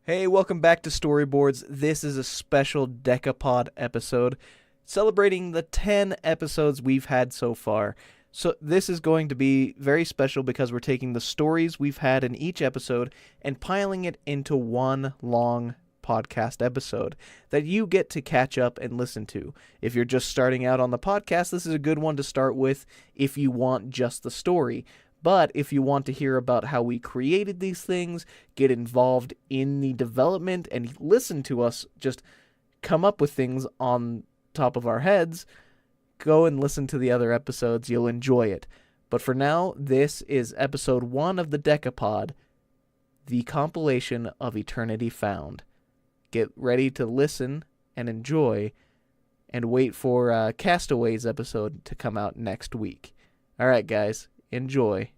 Hey, welcome back to Storyboards. This is a special Decapod episode celebrating the 10 episodes we've had so far. So this is going to be very special because we're taking the stories we've had in each episode and piling it into one long podcast episode that you get to catch up and listen to. If you're just starting out on the podcast, this is a good one to start with if you want just the story. But if you want to hear about how we created these things, get involved in the development, and listen to us just come up with things on top of our heads, go and listen to the other episodes. You'll enjoy it. But for now, this is episode 1 of the Decapod, the compilation of Eternity Found. Get ready to listen and enjoy, and wait for Castaways episode to come out next week. All right, guys. Enjoy.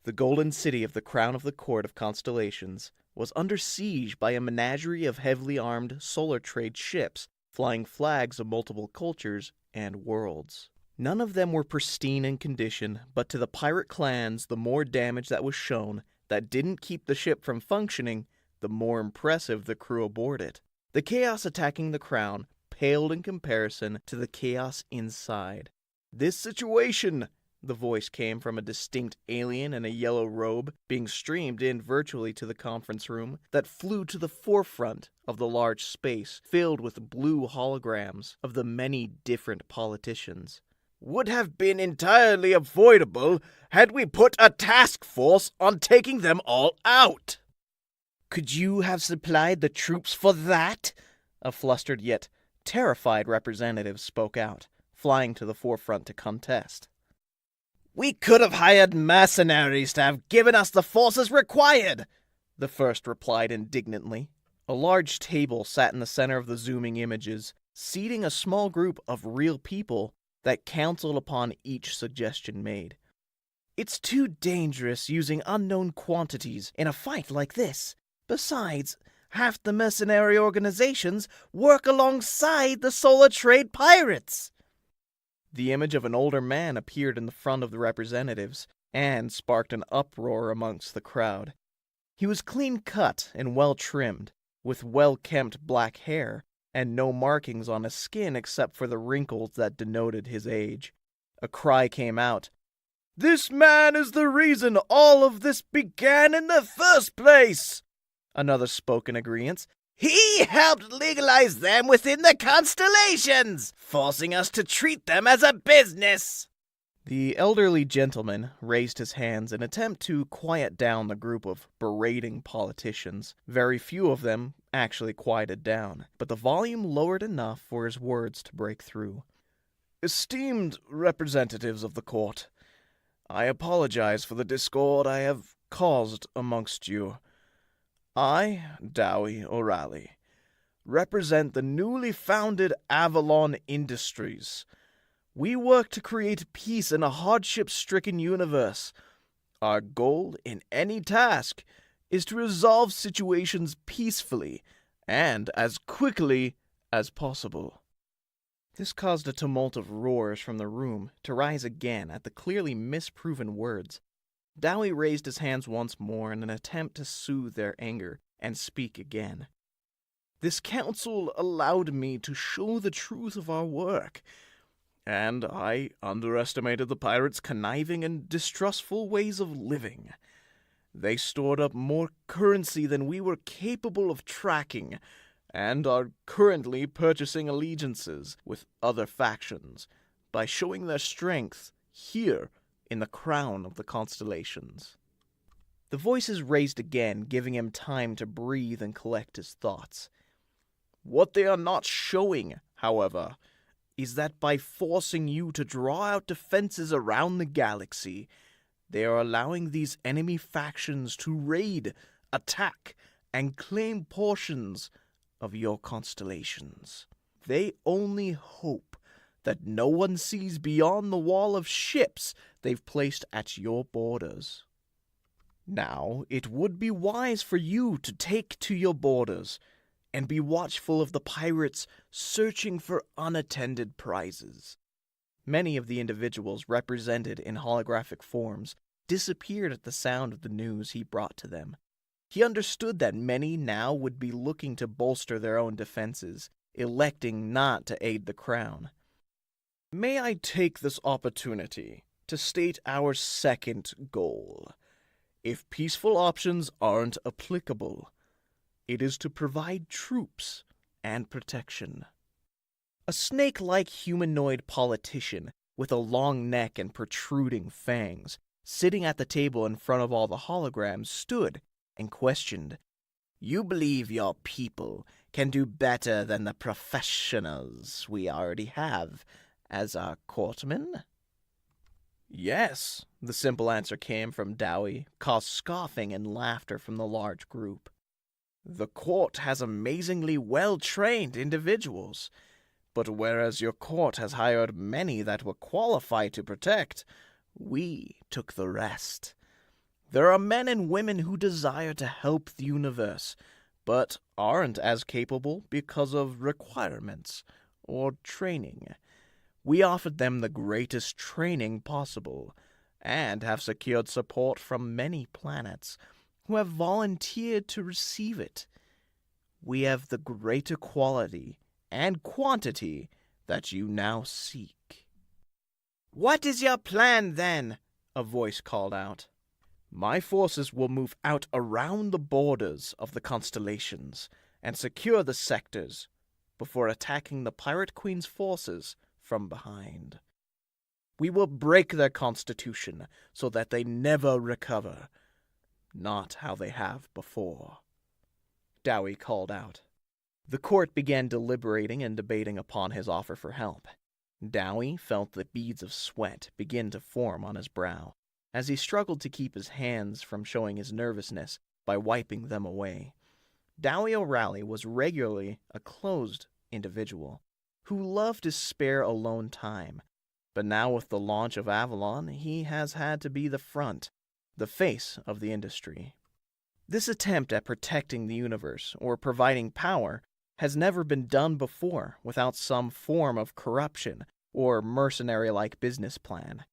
The golden city of the crown of the court of constellations was under siege by a menagerie of heavily armed solar trade ships flying flags of multiple cultures and worlds. None of them were pristine in condition, but to the pirate clans, the more damage that was shown that didn't keep the ship from functioning, the more impressive the crew aboard it. The chaos attacking the crown paled in comparison to the chaos inside. "This situation," the voice came from a distinct alien in a yellow robe, being streamed in virtually to the conference room that flew to the forefront of the large space filled with blue holograms of the many different politicians. "Would have been entirely avoidable had we put a task force on taking them all out." "Could you have supplied the troops for that?" A flustered yet terrified representative spoke out, flying to the forefront to contest. "We could have hired mercenaries to have given us the forces required," the first replied indignantly. A large table sat in the center of the zooming images, seating a small group of real people that counseled upon each suggestion made. "It's too dangerous using unknown quantities in a fight like this. Besides, half the mercenary organizations work alongside the solar trade pirates." The image of an older man appeared in the front of the representatives, and sparked an uproar amongst the crowd. He was clean-cut and well-trimmed, with well-kempt black hair, and no markings on his skin except for the wrinkles that denoted his age. A cry came out. "This man is the reason all of this began in the first place!" Another spoke in agreement. "He helped legalize them within the constellations, forcing us to treat them as a business." The elderly gentleman raised his hands in an attempt to quiet down the group of berating politicians. Very few of them actually quieted down, but the volume lowered enough for his words to break through. "Esteemed representatives of the court, I apologize for the discord I have caused amongst you. I, Dowie O'Reilly, represent the newly founded Avalon Industries. We work to create peace in a hardship-stricken universe. Our goal in any task is to resolve situations peacefully and as quickly as possible." This caused a tumult of roars from the room to rise again at the clearly misproven words. Dowie raised his hands once more in an attempt to soothe their anger and speak again. "This council allowed me to show the truth of our work, and I underestimated the pirates' conniving and distrustful ways of living. They stored up more currency than we were capable of tracking, and are currently purchasing allegiances with other factions by showing their strength here in the crown of the constellations." The voices raised again, giving him time to breathe and collect his thoughts. "What they are not showing, however, is that by forcing you to draw out defenses around the galaxy, They are allowing these enemy factions to raid, attack, and claim portions of your constellations. They only hope that no one sees beyond the wall of ships they've placed at your borders. Now, it would be wise for you to take to your borders and be watchful of the pirates searching for unattended prizes. Many of the individuals represented in holographic forms disappeared at the sound of the news he brought to them. He understood that many now would be looking to bolster their own defenses, electing not to aid the crown. May I take this opportunity to state our second goal? If peaceful options aren't applicable, it is to provide troops and protection. A snake-like humanoid politician with a long neck and protruding fangs, sitting at the table in front of all the holograms, stood and questioned, "You believe your people can do better than the professionals we already have as our courtmen?" "Yes," the simple answer came from Dowie, caused scoffing and laughter from the large group. "The court has amazingly well-trained individuals, but whereas your court has hired many that were qualified to protect, we took the rest. There are men and women who desire to help the universe, but aren't as capable because of requirements or training. We offered them the greatest training possible, and have secured support from many planets who have volunteered to receive it. We have the greater quality and quantity that you now seek." "What is your plan, then?" a voice called out. "My forces will move out around the borders of the constellations and secure the sectors before attacking the Pirate Queen's forces from behind. We will break their constitution so that they never recover, not how they have before," Dowie called out. The court began deliberating and debating upon his offer for help. Dowie felt the beads of sweat begin to form on his brow, as he struggled to keep his hands from showing his nervousness by wiping them away. Dowie O'Reilly was regularly a closed individual, who loved to spare alone time, but now with the launch of Avalon, he has had to be the front, the face of the industry. This attempt at protecting the universe, or providing power, has never been done before without some form of corruption or mercenary-like business plan.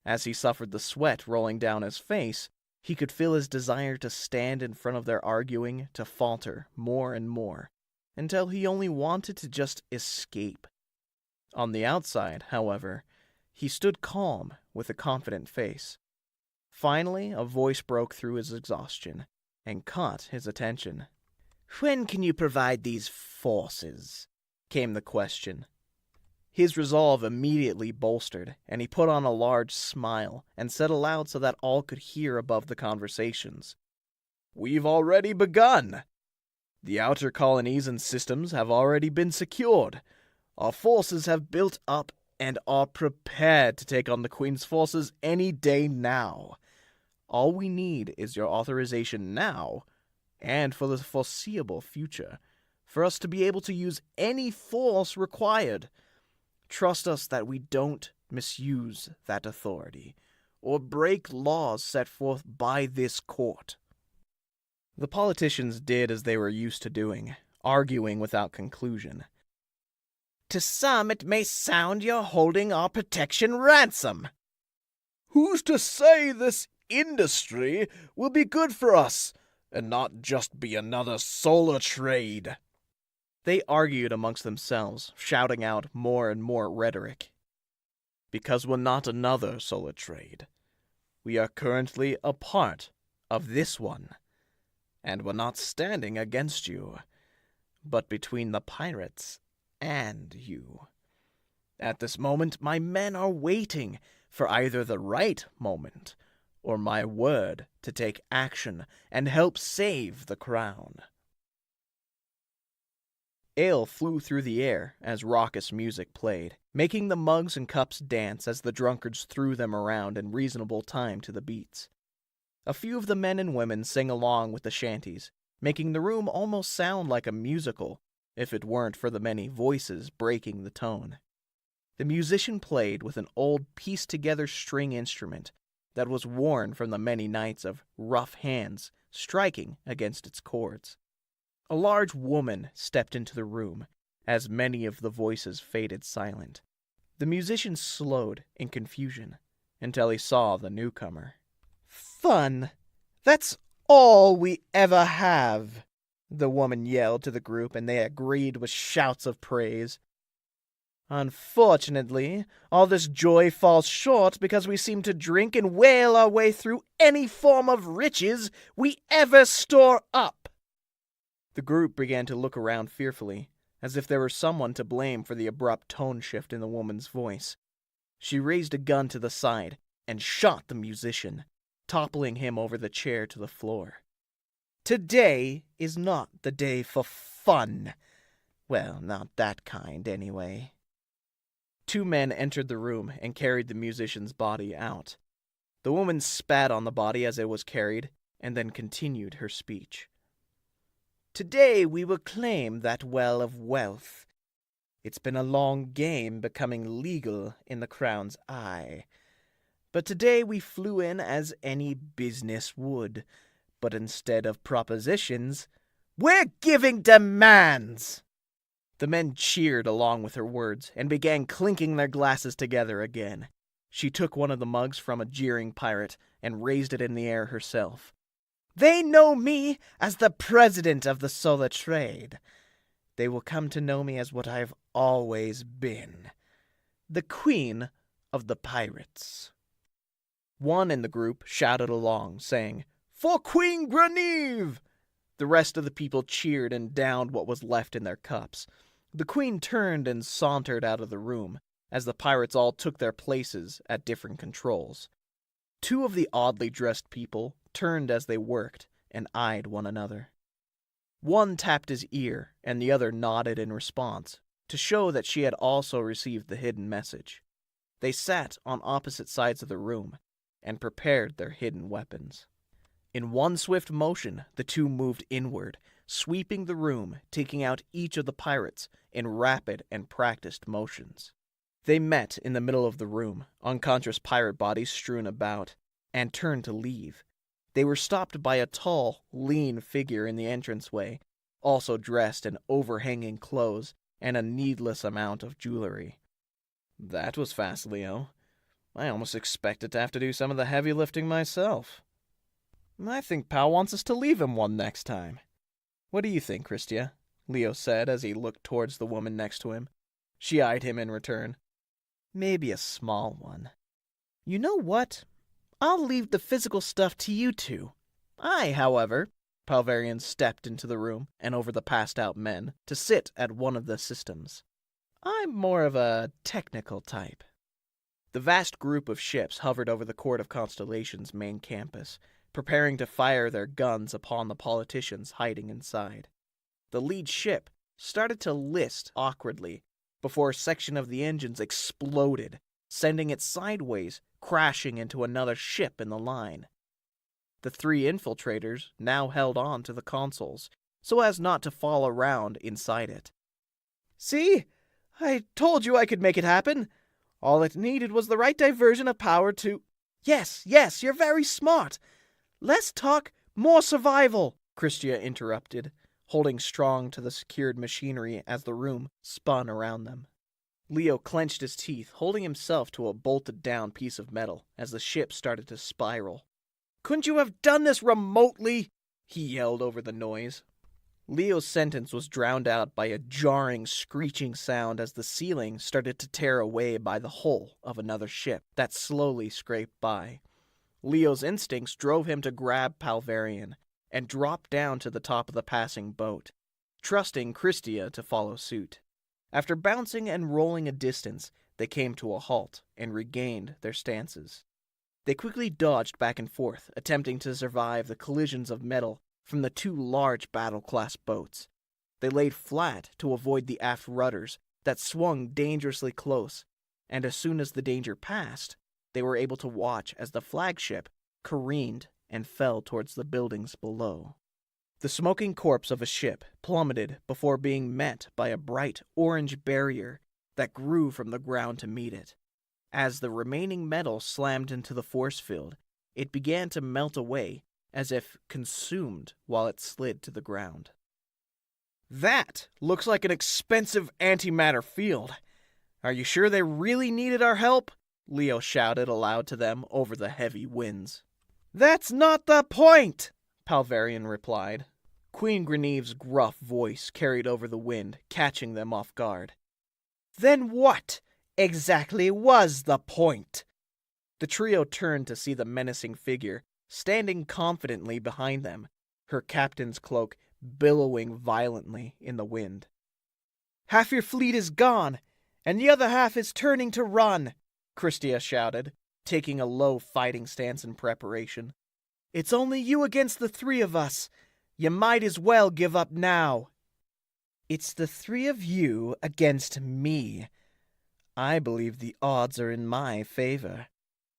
As he suffered the sweat rolling down his face, he could feel his desire to stand in front of their arguing to falter more and more, until he only wanted to just escape. On the outside, however, he stood calm with a confident face. Finally, a voice broke through his exhaustion and caught his attention. "When can you provide these forces?" came the question. His resolve immediately bolstered, and he put on a large smile and said aloud so that all could hear above the conversations, "We've already begun. The outer colonies and systems have already been secured. Our forces have built up and are prepared to take on the Queen's forces any day now. All we need is your authorization now, and for the foreseeable future, for us to be able to use any force required. Trust us that we don't misuse that authority, or break laws set forth by this court." The politicians did as they were used to doing, arguing without conclusion. "To some it may sound you're holding our protection ransom." "Who's to say this industry will be good for us, and not just be another solar trade?" They argued amongst themselves, shouting out more and more rhetoric. "Because we're not another solar trade. We are currently a part of this one. And we're not standing against you, but between the pirates and you. At this moment, my men are waiting for either the right moment or my word to take action and help save the crown." Ale flew through the air as raucous music played, making the mugs and cups dance as the drunkards threw them around in reasonable time to the beats. A few of the men and women sang along with the shanties, making the room almost sound like a musical, if it weren't for the many voices breaking the tone. The musician played with an old pieced-together string instrument that was worn from the many nights of rough hands striking against its chords. A large woman stepped into the room as many of the voices faded silent. The musician slowed in confusion until he saw the newcomer. "Fun! That's all we ever have!" the woman yelled to the group, and they agreed with shouts of praise. "Unfortunately, all this joy falls short because we seem to drink and wail our way through any form of riches we ever store up." The group began to look around fearfully, as if there were someone to blame for the abrupt tone shift in the woman's voice. She raised a gun to the side and shot the musician, toppling him over the chair to the floor. "Today is not the day for fun. Well, not that kind, anyway." 2 men entered the room and carried the musician's body out. The woman spat on the body as it was carried, and then continued her speech. "Today we will claim that well of wealth. It's been a long game becoming legal in the Crown's eye. But today we flew in as any business would. But instead of propositions, we're giving demands!" The men cheered along with her words and began clinking their glasses together again. She took one of the mugs from a jeering pirate and raised it in the air herself. "They know me as the president of the solar trade. They will come to know me as what I've always been, the queen of the pirates." One in the group shouted along, saying, "For Queen Greneve!" The rest of the people cheered and downed what was left in their cups. The queen turned and sauntered out of the room, as the pirates all took their places at different controls. 2 of the oddly dressed people turned as they worked and eyed one another. One tapped his ear, and the other nodded in response, to show that she had also received the hidden message. They sat on opposite sides of the room and prepared their hidden weapons. In one swift motion, the 2 moved inward, sweeping the room, taking out each of the pirates in rapid and practiced motions. They met in the middle of the room, unconscious pirate bodies strewn about, and turned to leave. They were stopped by a tall, lean figure in the entranceway, also dressed in overhanging clothes and a needless amount of jewelry. "That was fast, Leo. I almost expected to have to do some of the heavy lifting myself. I think Pal wants us to leave him one next time. What do you think, Christia?" Leo said as he looked towards the woman next to him. She eyed him in return. "Maybe a small one. You know what? I'll leave the physical stuff to you 2. I, however," Palverian stepped into the room and over the passed-out men to sit at one of the systems. "I'm more of a technical type." The vast group of ships hovered over the Court of Constellation's main campus, preparing to fire their guns upon the politicians hiding inside. The lead ship started to list awkwardly before a section of the engines exploded, sending it sideways, crashing into another ship in the line. The 3 infiltrators now held on to the consoles, so as not to fall around inside it. "See? I told you I could make it happen. All it needed was the right diversion of power to—" Yes, you're very smart. Less talk, more survival," Christia interrupted, holding strong to the secured machinery as the room spun around them. Leo clenched his teeth, holding himself to a bolted-down piece of metal as the ship started to spiral. "Couldn't you have done this remotely?" he yelled over the noise. Leo's sentence was drowned out by a jarring, screeching sound as the ceiling started to tear away by the hull of another ship that slowly scraped by. Leo's instincts drove him to grab Palverian and drop down to the top of the passing boat, trusting Christia to follow suit. After bouncing and rolling a distance, they came to a halt and regained their stances. They quickly dodged back and forth, attempting to survive the collisions of metal from the 2 large battle-class boats. They laid flat to avoid the aft rudders that swung dangerously close, and as soon as the danger passed, they were able to watch as the flagship careened and fell towards the buildings below. The smoking corpse of a ship plummeted before being met by a bright orange barrier that grew from the ground to meet it. As the remaining metal slammed into the force field, it began to melt away as if consumed while it slid to the ground. "That looks like an expensive antimatter field. Are you sure they really needed our help?" Leo shouted aloud to them over the heavy winds. "That's not the point," Palverian replied. Queen Greneve's gruff voice carried over the wind, catching them off guard. "Then what exactly was the point?" The trio turned to see the menacing figure standing confidently behind them, her captain's cloak billowing violently in the wind. "Half your fleet is gone, and the other half is turning to run," Christia shouted, taking a low fighting stance in preparation. "It's only you against the three of us. You might as well give up now." "It's the three of you against me. I believe the odds are in my favor,"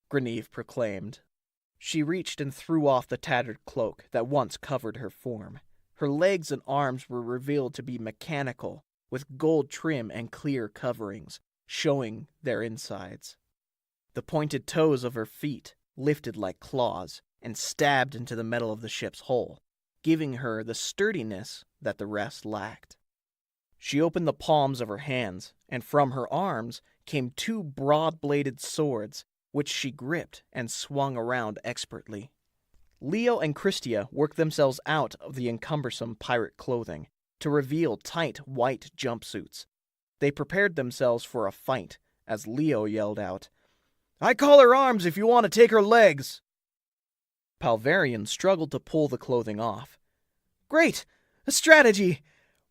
Greneve proclaimed. She reached and threw off the tattered cloak that once covered her form. Her legs and arms were revealed to be mechanical, with gold trim and clear coverings, showing their insides. The pointed toes of her feet lifted like claws and stabbed into the metal of the ship's hull, giving her the sturdiness that the rest lacked. She opened the palms of her hands, and from her arms came two broad-bladed swords, which she gripped and swung around expertly. Leo and Christia worked themselves out of the encumbersome pirate clothing to reveal tight white jumpsuits. They prepared themselves for a fight as Leo yelled out, "I call her arms if you want to take her legs!" Palverian struggled to pull the clothing off. "Great! A strategy!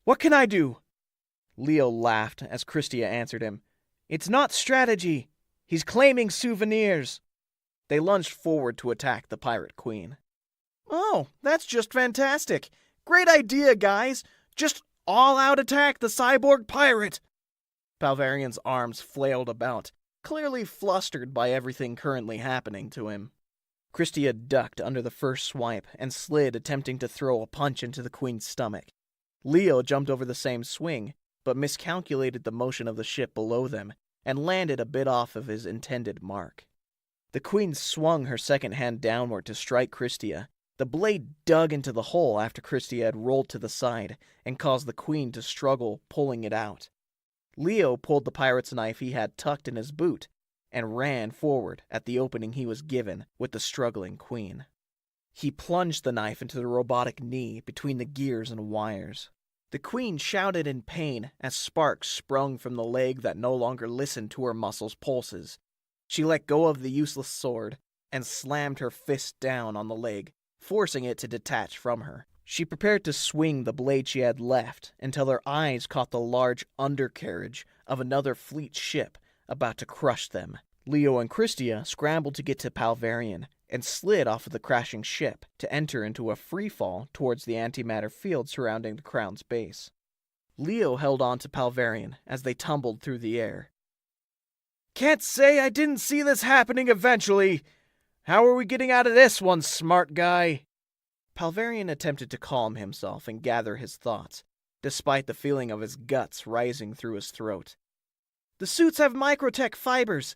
What can I do?" Leo laughed as Christia answered him, "It's not strategy. He's claiming souvenirs." They lunged forward to attack the pirate queen. "Oh, that's just fantastic. Great idea, guys. Just all-out attack the cyborg pirate." Palverian's arms flailed about, clearly flustered by everything currently happening to him. Christia ducked under the first swipe and slid, attempting to throw a punch into the queen's stomach. Leo jumped over the same swing, but miscalculated the motion of the ship below them and landed a bit off of his intended mark. The queen swung her second hand downward to strike Christia. The blade dug into the hole after Christia had rolled to the side and caused the queen to struggle, pulling it out. Leo pulled the pirate's knife he had tucked in his boot and ran forward at the opening he was given with the struggling queen. He plunged the knife into the robotic knee between the gears and wires. The queen shouted in pain as sparks sprung from the leg that no longer listened to her muscles' pulses. She let go of the useless sword and slammed her fist down on the leg, forcing it to detach from her. She prepared to swing the blade she had left until her eyes caught the large undercarriage of another fleet ship about to crush them. Leo and Christia scrambled to get to Palverian and slid off of the crashing ship to enter into a free fall towards the antimatter field surrounding the Crown's base. Leo held on to Palverian as they tumbled through the air. "Can't say I didn't see this happening eventually. How are we getting out of this one, smart guy?" Palverian attempted to calm himself and gather his thoughts, despite the feeling of his guts rising through his throat. "The suits have microtech fibers,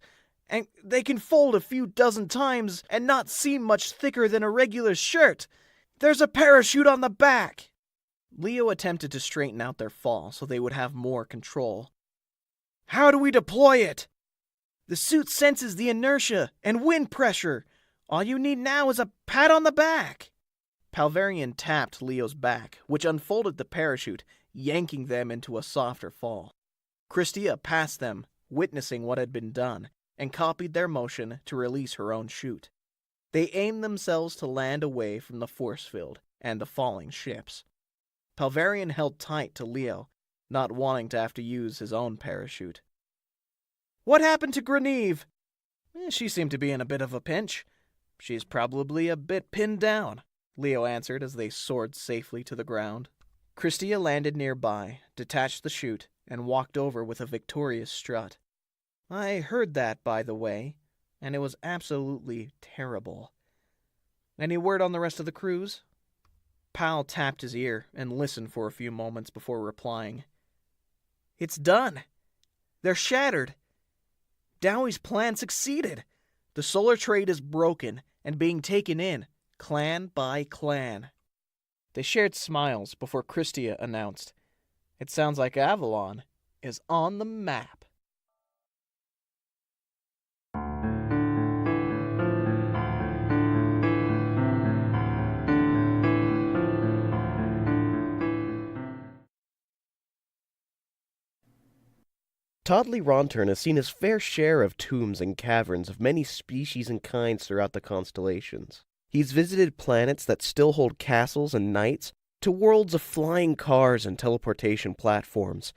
and they can fold a few dozen times and not seem much thicker than a regular shirt. There's a parachute on the back." Leo attempted to straighten out their fall so they would have more control. "How do we deploy it?" "The suit senses the inertia and wind pressure. All you need now is a pat on the back." Palverian tapped Leo's back, which unfolded the parachute, yanking them into a softer fall. Christia passed them, witnessing what had been done, and copied their motion to release her own chute. They aimed themselves to land away from the force field and the falling ships. Palverian held tight to Leo, not wanting to have to use his own parachute. "What happened to Greneve?" "She seemed to be in a bit of a pinch. She's probably a bit pinned down," Leo answered as they soared safely to the ground. Christia landed nearby, detached the chute, and walked over with a victorious strut. I heard that, by the way, and it was absolutely terrible. Any word on the rest of the cruise? Pal tapped his ear and listened for a few moments before replying. It's done. They're shattered. Dowie's plan succeeded. The solar trade is broken and being taken in, clan by clan. They shared smiles before Christia announced, It sounds like Avalon is on the map. Toddley Ronturn has seen his fair share of tombs and caverns of many species and kinds throughout the constellations. He's visited planets that still hold castles and knights, to worlds of flying cars and teleportation platforms.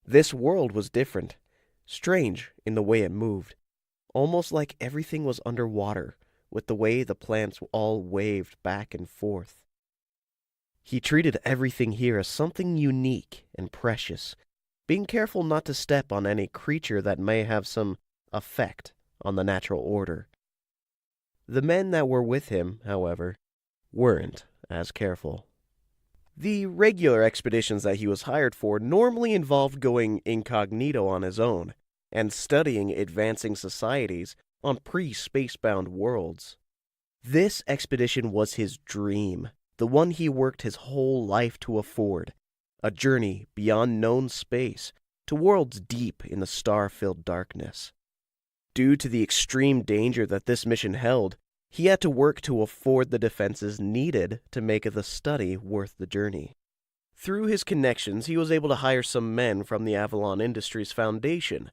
This world was different, strange in the way it moved, almost like everything was underwater, with the way the planets all waved back and forth. He treated everything here as something unique and precious, being careful not to step on any creature that may have some effect on the natural order. The men that were with him, however, weren't as careful. The regular expeditions that he was hired for normally involved going incognito on his own and studying advancing societies on pre-spacebound worlds. This expedition was his dream, the one he worked his whole life to afford. A journey beyond known space to worlds deep in the star-filled darkness. Due to the extreme danger that this mission held, he had to work to afford the defenses needed to make the study worth the journey. Through his connections, he was able to hire some men from the Avalon Industries Foundation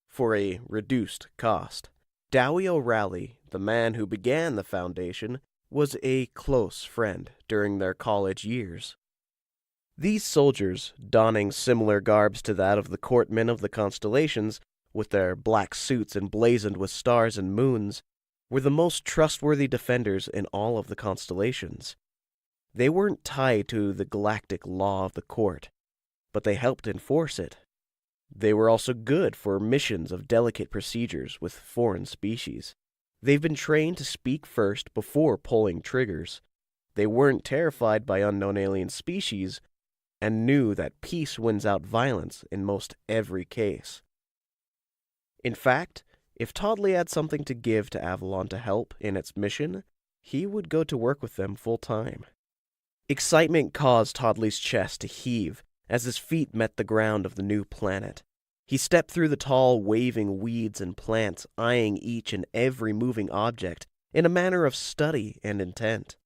for a reduced cost. Dowie O'Reilly, the man who began the foundation, was a close friend during their college years. These soldiers, donning similar garbs to that of the courtmen of the constellations, with their black suits emblazoned with stars and moons, were the most trustworthy defenders in all of the constellations. They weren't tied to the galactic law of the court, but they helped enforce it. They were also good for missions of delicate procedures with foreign species. They've been trained to speak first before pulling triggers. They weren't terrified by unknown alien species, and knew that peace wins out violence in most every case. In fact, if Toddley had something to give to Avalon to help in its mission, he would go to work with them full-time. Excitement caused Toddley's chest to heave as his feet met the ground of the new planet. He stepped through the tall, waving weeds and plants, eyeing each and every moving object in a manner of study and intent.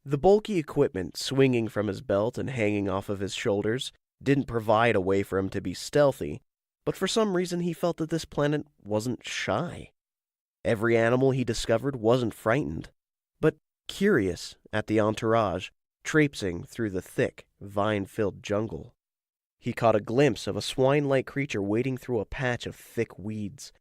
The bulky equipment swinging from his belt and hanging off of his shoulders didn't provide a way for him to be stealthy, but for some reason he felt that this planet wasn't shy. Every animal he discovered wasn't frightened, but curious at the entourage traipsing through the thick, vine-filled jungle. He caught a glimpse of a swine-like creature wading through a patch of thick weeds.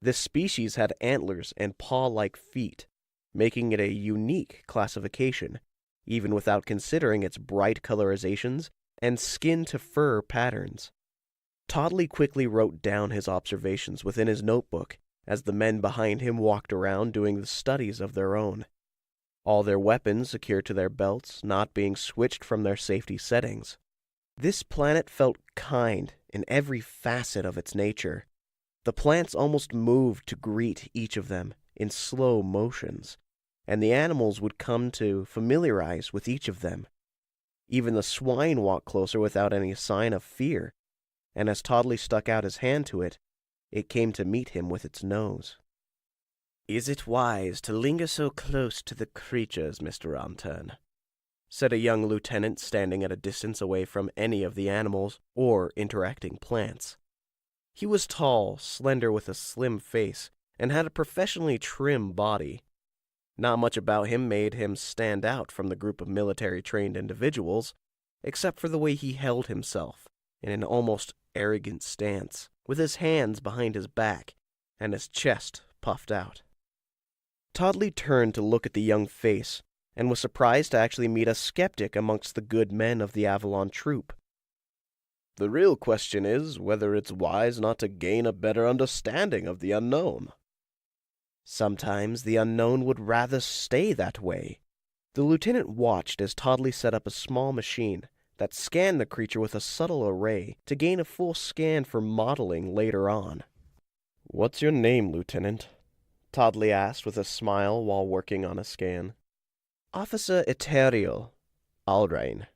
This species had antlers and paw-like feet, making it a unique classification, even without considering its bright colorizations and skin-to-fur patterns. Toddley quickly wrote down his observations within his notebook as the men behind him walked around doing the studies of their own. All their weapons secured to their belts, not being switched from their safety settings. This planet felt kind in every facet of its nature. The plants almost moved to greet each of them in slow motions, and the animals would come to familiarize with each of them. Even the swine walked closer without any sign of fear, and as Toddley stuck out his hand to it, it came to meet him with its nose. "Is it wise to linger so close to the creatures, Mr. Ronturn?" said a young lieutenant standing at a distance away from any of the animals or interacting plants. He was tall, slender with a slim face, and had a professionally trim body. Not much about him made him stand out from the group of military-trained individuals, except for the way he held himself in an almost arrogant stance, with his hands behind his back and his chest puffed out. Toddley turned to look at the young face and was surprised to actually meet a skeptic amongst the good men of the Avalon troop. The real question is whether it's wise not to gain a better understanding of the unknown. Sometimes the unknown would rather stay that way. The lieutenant watched as Toddley set up a small machine that scanned the creature with a subtle array to gain a full scan for modeling later on. "What's your name, Lieutenant?" Toddley asked with a smile while working on a scan. "Officer Ethereal, Alrain,"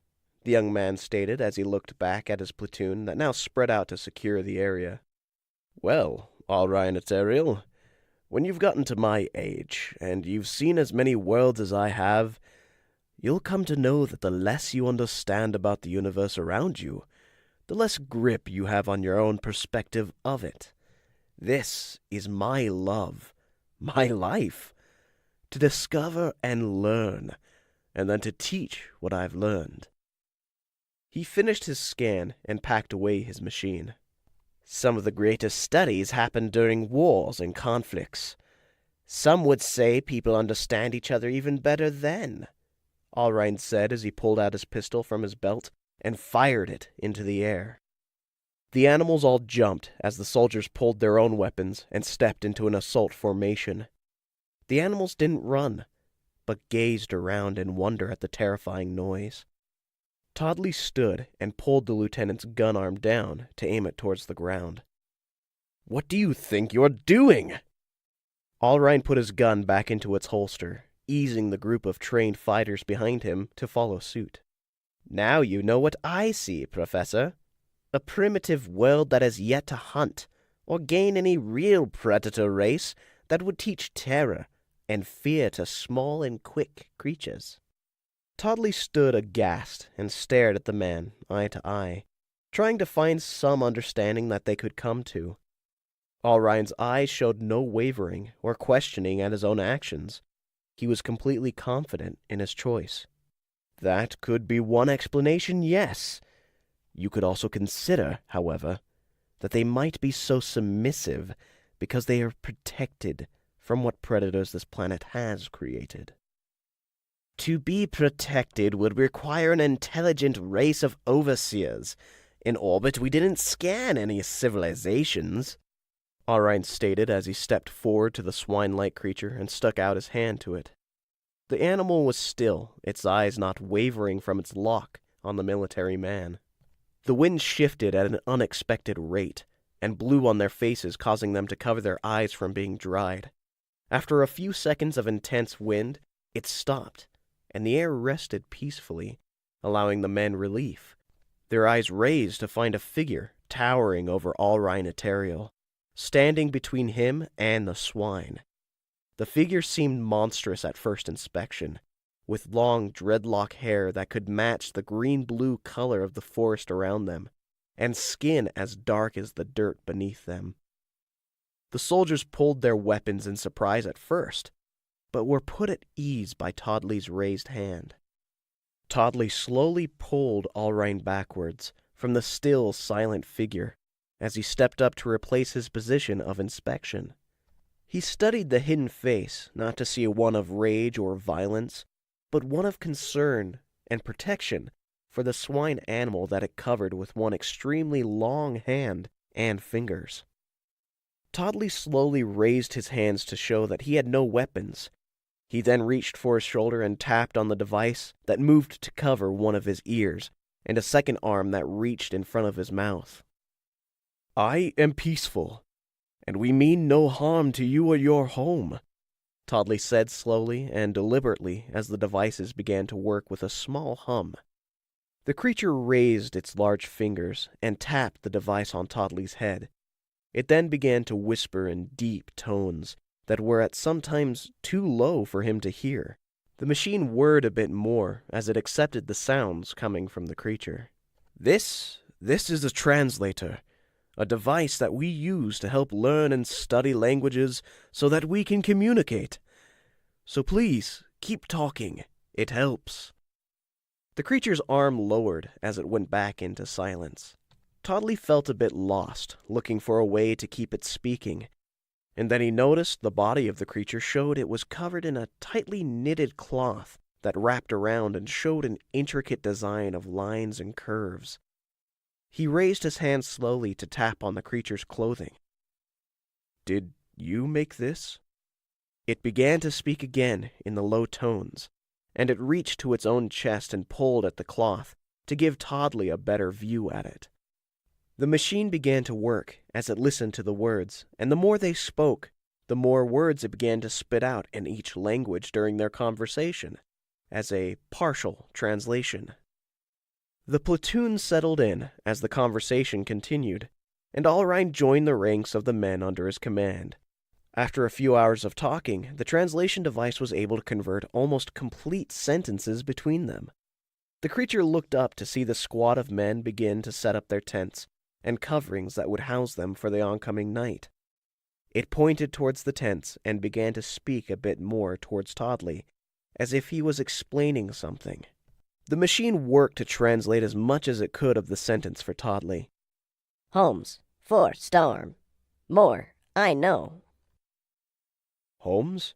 the young man stated as he looked back at his platoon that now spread out to secure the area. "Well, Alrain Ethereal, when you've gotten to my age, and you've seen as many worlds as I have, you'll come to know that the less you understand about the universe around you, the less grip you have on your own perspective of it. This is my love, my life, to discover and learn, and then to teach what I've learned." He finished his scan and packed away his machine. "Some of the greatest studies happen during wars and conflicts. Some would say people understand each other even better then," Alrain said as he pulled out his pistol from his belt and fired it into the air. The animals all jumped as the soldiers pulled their own weapons and stepped into an assault formation. The animals didn't run, but gazed around in wonder at the terrifying noise. Toddley stood and pulled the lieutenant's gun arm down to aim it towards the ground. "What do you think you're doing?" Alrain put his gun back into its holster, easing the group of trained fighters behind him to follow suit. "Now you know what I see, Professor. A primitive world that has yet to hunt or gain any real predator race that would teach terror and fear to small and quick creatures." Toddley stood aghast and stared at the man, eye to eye, trying to find some understanding that they could come to. Alrain's eyes showed no wavering or questioning at his own actions. He was completely confident in his choice. "That could be one explanation, yes. You could also consider, however, that they might be so submissive because they are protected from what predators this planet has created." "To be protected would require an intelligent race of overseers. In orbit, we didn't scan any civilizations," Alrain stated as he stepped forward to the swine-like creature and stuck out his hand to it. The animal was still, its eyes not wavering from its lock on the military man. The wind shifted at an unexpected rate and blew on their faces, causing them to cover their eyes from being dried. After a few seconds of intense wind, it stopped, and the air rested peacefully, allowing the men relief. Their eyes raised to find a figure towering over Alrain Ethereal, standing between him and the swine. The figure seemed monstrous at first inspection, with long dreadlock hair that could match the green-blue color of the forest around them, and skin as dark as the dirt beneath them. The soldiers pulled their weapons in surprise at first, but were put at ease by Toddley's raised hand. Toddley slowly pulled Alrain backwards from the still, silent figure as he stepped up to replace his position of inspection. He studied the hidden face, not to see one of rage or violence, but one of concern and protection for the swine animal that it covered with one extremely long hand and fingers. Toddley slowly raised his hands to show that he had no weapons. He then reached for his shoulder and tapped on the device that moved to cover one of his ears and a second arm that reached in front of his mouth. "I am peaceful, and we mean no harm to you or your home," Toddley said slowly and deliberately as the devices began to work with a small hum. The creature raised its large fingers and tapped the device on Toddley's head. It then began to whisper in deep tones that were at sometimes too low for him to hear. The machine whirred a bit more as it accepted the sounds coming from the creature. This is a translator, a device that we use to help learn and study languages so that we can communicate. So please, keep talking. It helps." The creature's arm lowered as it went back into silence. Toddley felt a bit lost, looking for a way to keep it speaking, and then he noticed the body of the creature showed it was covered in a tightly knitted cloth that wrapped around and showed an intricate design of lines and curves. He raised his hand slowly to tap on the creature's clothing. "Did you make this?" It began to speak again in the low tones, and it reached to its own chest and pulled at the cloth to give Toddley a better view at it. The machine began to work as it listened to the words, and the more they spoke, the more words it began to spit out in each language during their conversation, as a partial translation. The platoon settled in as the conversation continued, and Allrine joined the ranks of the men under his command. After a few hours of talking, the translation device was able to convert almost complete sentences between them. The creature looked up to see the squad of men begin to set up their tents and coverings that would house them for the oncoming night. It pointed towards the tents and began to speak a bit more towards Toddley, as if he was explaining something. The machine worked to translate as much as it could of the sentence for Toddley. "Homes, for storm. More, I know." "Homes?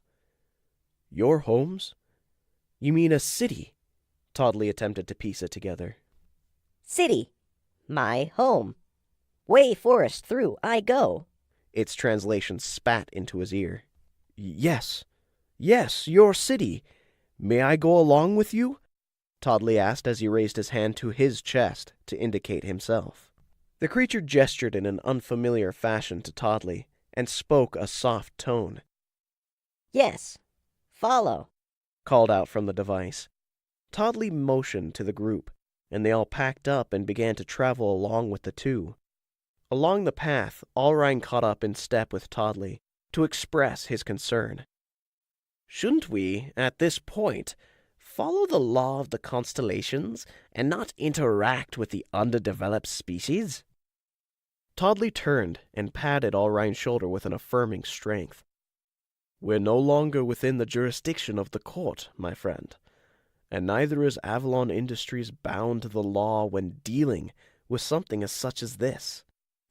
Your homes? You mean a city?" Toddley attempted to piece it together. "City, my home. Way forest through I go." Its translation spat into his ear. Yes, your city. May I go along with you?" Toddley asked as he raised his hand to his chest to indicate himself. The creature gestured in an unfamiliar fashion to Toddley and spoke a soft tone. "Yes, follow," called out from the device. Toddley motioned to the group, and they all packed up and began to travel along with the two. Along the path, Allrine caught up in step with Toddley to express his concern. "Shouldn't we, at this point, follow the law of the constellations and not interact with the underdeveloped species?" Toddley turned and patted Allrine's shoulder with an affirming strength. "We're no longer within the jurisdiction of the court, my friend, and neither is Avalon Industries bound to the law when dealing with something as such as this.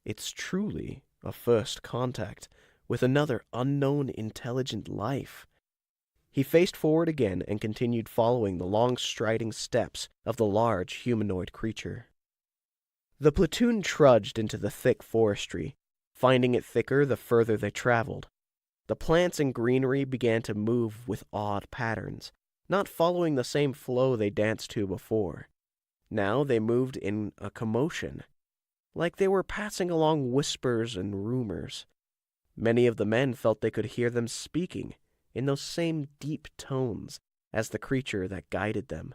It's truly a first contact with another unknown intelligent life." He faced forward again and continued following the long striding steps of the large humanoid creature. The platoon trudged into the thick forestry, finding it thicker the further they traveled. The plants and greenery began to move with odd patterns, not following the same flow they danced to before. Now they moved in a commotion, like they were passing along whispers and rumors. Many of the men felt they could hear them speaking in those same deep tones as the creature that guided them.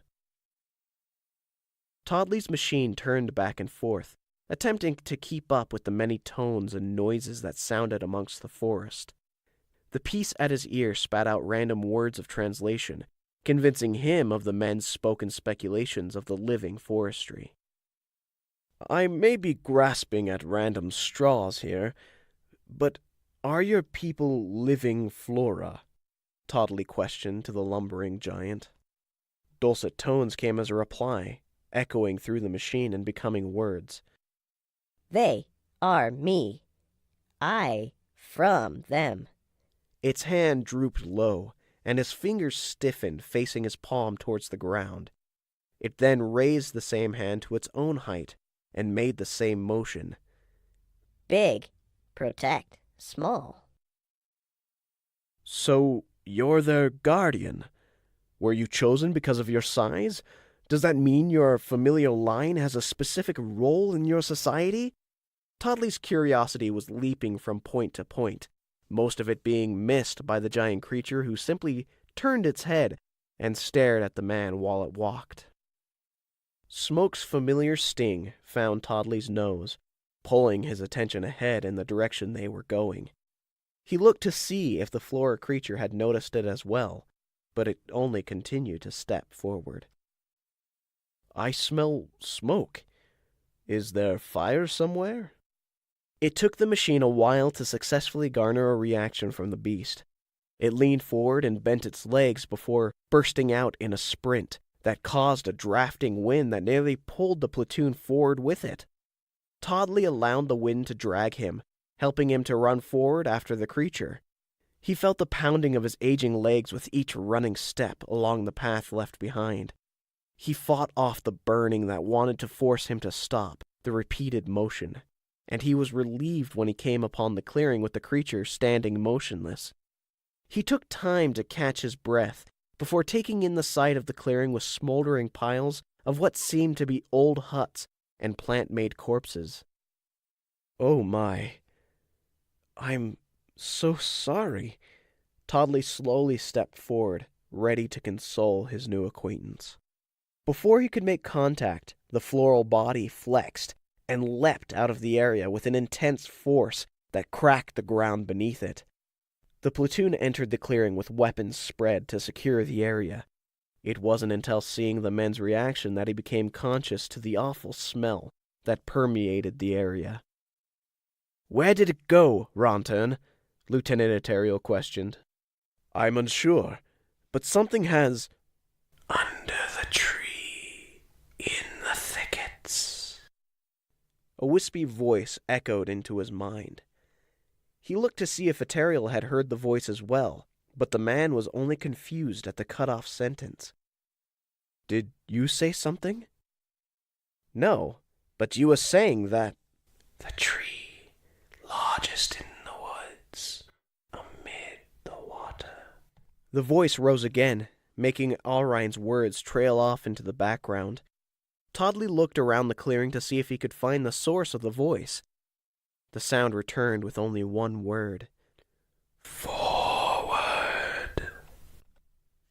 Toddley's machine turned back and forth, attempting to keep up with the many tones and noises that sounded amongst the forest. The piece at his ear spat out random words of translation, convincing him of the men's spoken speculations of the living forestry. "I may be grasping at random straws here, but are your people living flora?" Toddley questioned to the lumbering giant. Dulcet tones came as a reply, echoing through the machine and becoming words. "They are me. I from them." Its hand drooped low, and his fingers stiffened, facing his palm towards the ground. It then raised the same hand to its own height and made the same motion. "Big, protect, small." "So you're their guardian. Were you chosen because of your size? Does that mean your familial line has a specific role in your society?" Toddley's curiosity was leaping from point to point, most of it being missed by the giant creature who simply turned its head and stared at the man while it walked. Smoke's familiar sting found Toddley's nose, pulling his attention ahead in the direction they were going. He looked to see if the flora creature had noticed it as well, but it only continued to step forward. "I smell smoke. Is there fire somewhere?" It took the machine a while to successfully garner a reaction from the beast. It leaned forward and bent its legs before bursting out in a sprint that caused a drafting wind that nearly pulled the platoon forward with it. Toddley allowed the wind to drag him, helping him to run forward after the creature. He felt the pounding of his aging legs with each running step along the path left behind. He fought off the burning that wanted to force him to stop, the repeated motion, and he was relieved when he came upon the clearing with the creature standing motionless. He took time to catch his breath before taking in the sight of the clearing with smoldering piles of what seemed to be old huts and plant-made corpses. "Oh my. I'm so sorry." Toddley slowly stepped forward, ready to console his new acquaintance. Before he could make contact, the floral body flexed and leapt out of the area with an intense force that cracked the ground beneath it. The platoon entered the clearing with weapons spread to secure the area. It wasn't until seeing the men's reaction that he became conscious to the awful smell that permeated the area. "Where did it go, Ranton?" Lieutenant Eterial questioned. "I'm unsure, but something has—" "Under the tree, in the thickets." A wispy voice echoed into his mind. He looked to see if Eterial had heard the voice as well, but the man was only confused at the cut-off sentence. "Did you say something?" "No, but you were saying that—" "The tree, largest in the woods, amid the water." The voice rose again, making Alrein's words trail off into the background. Toddley looked around the clearing to see if he could find the source of the voice. The sound returned with only one word. "Forward."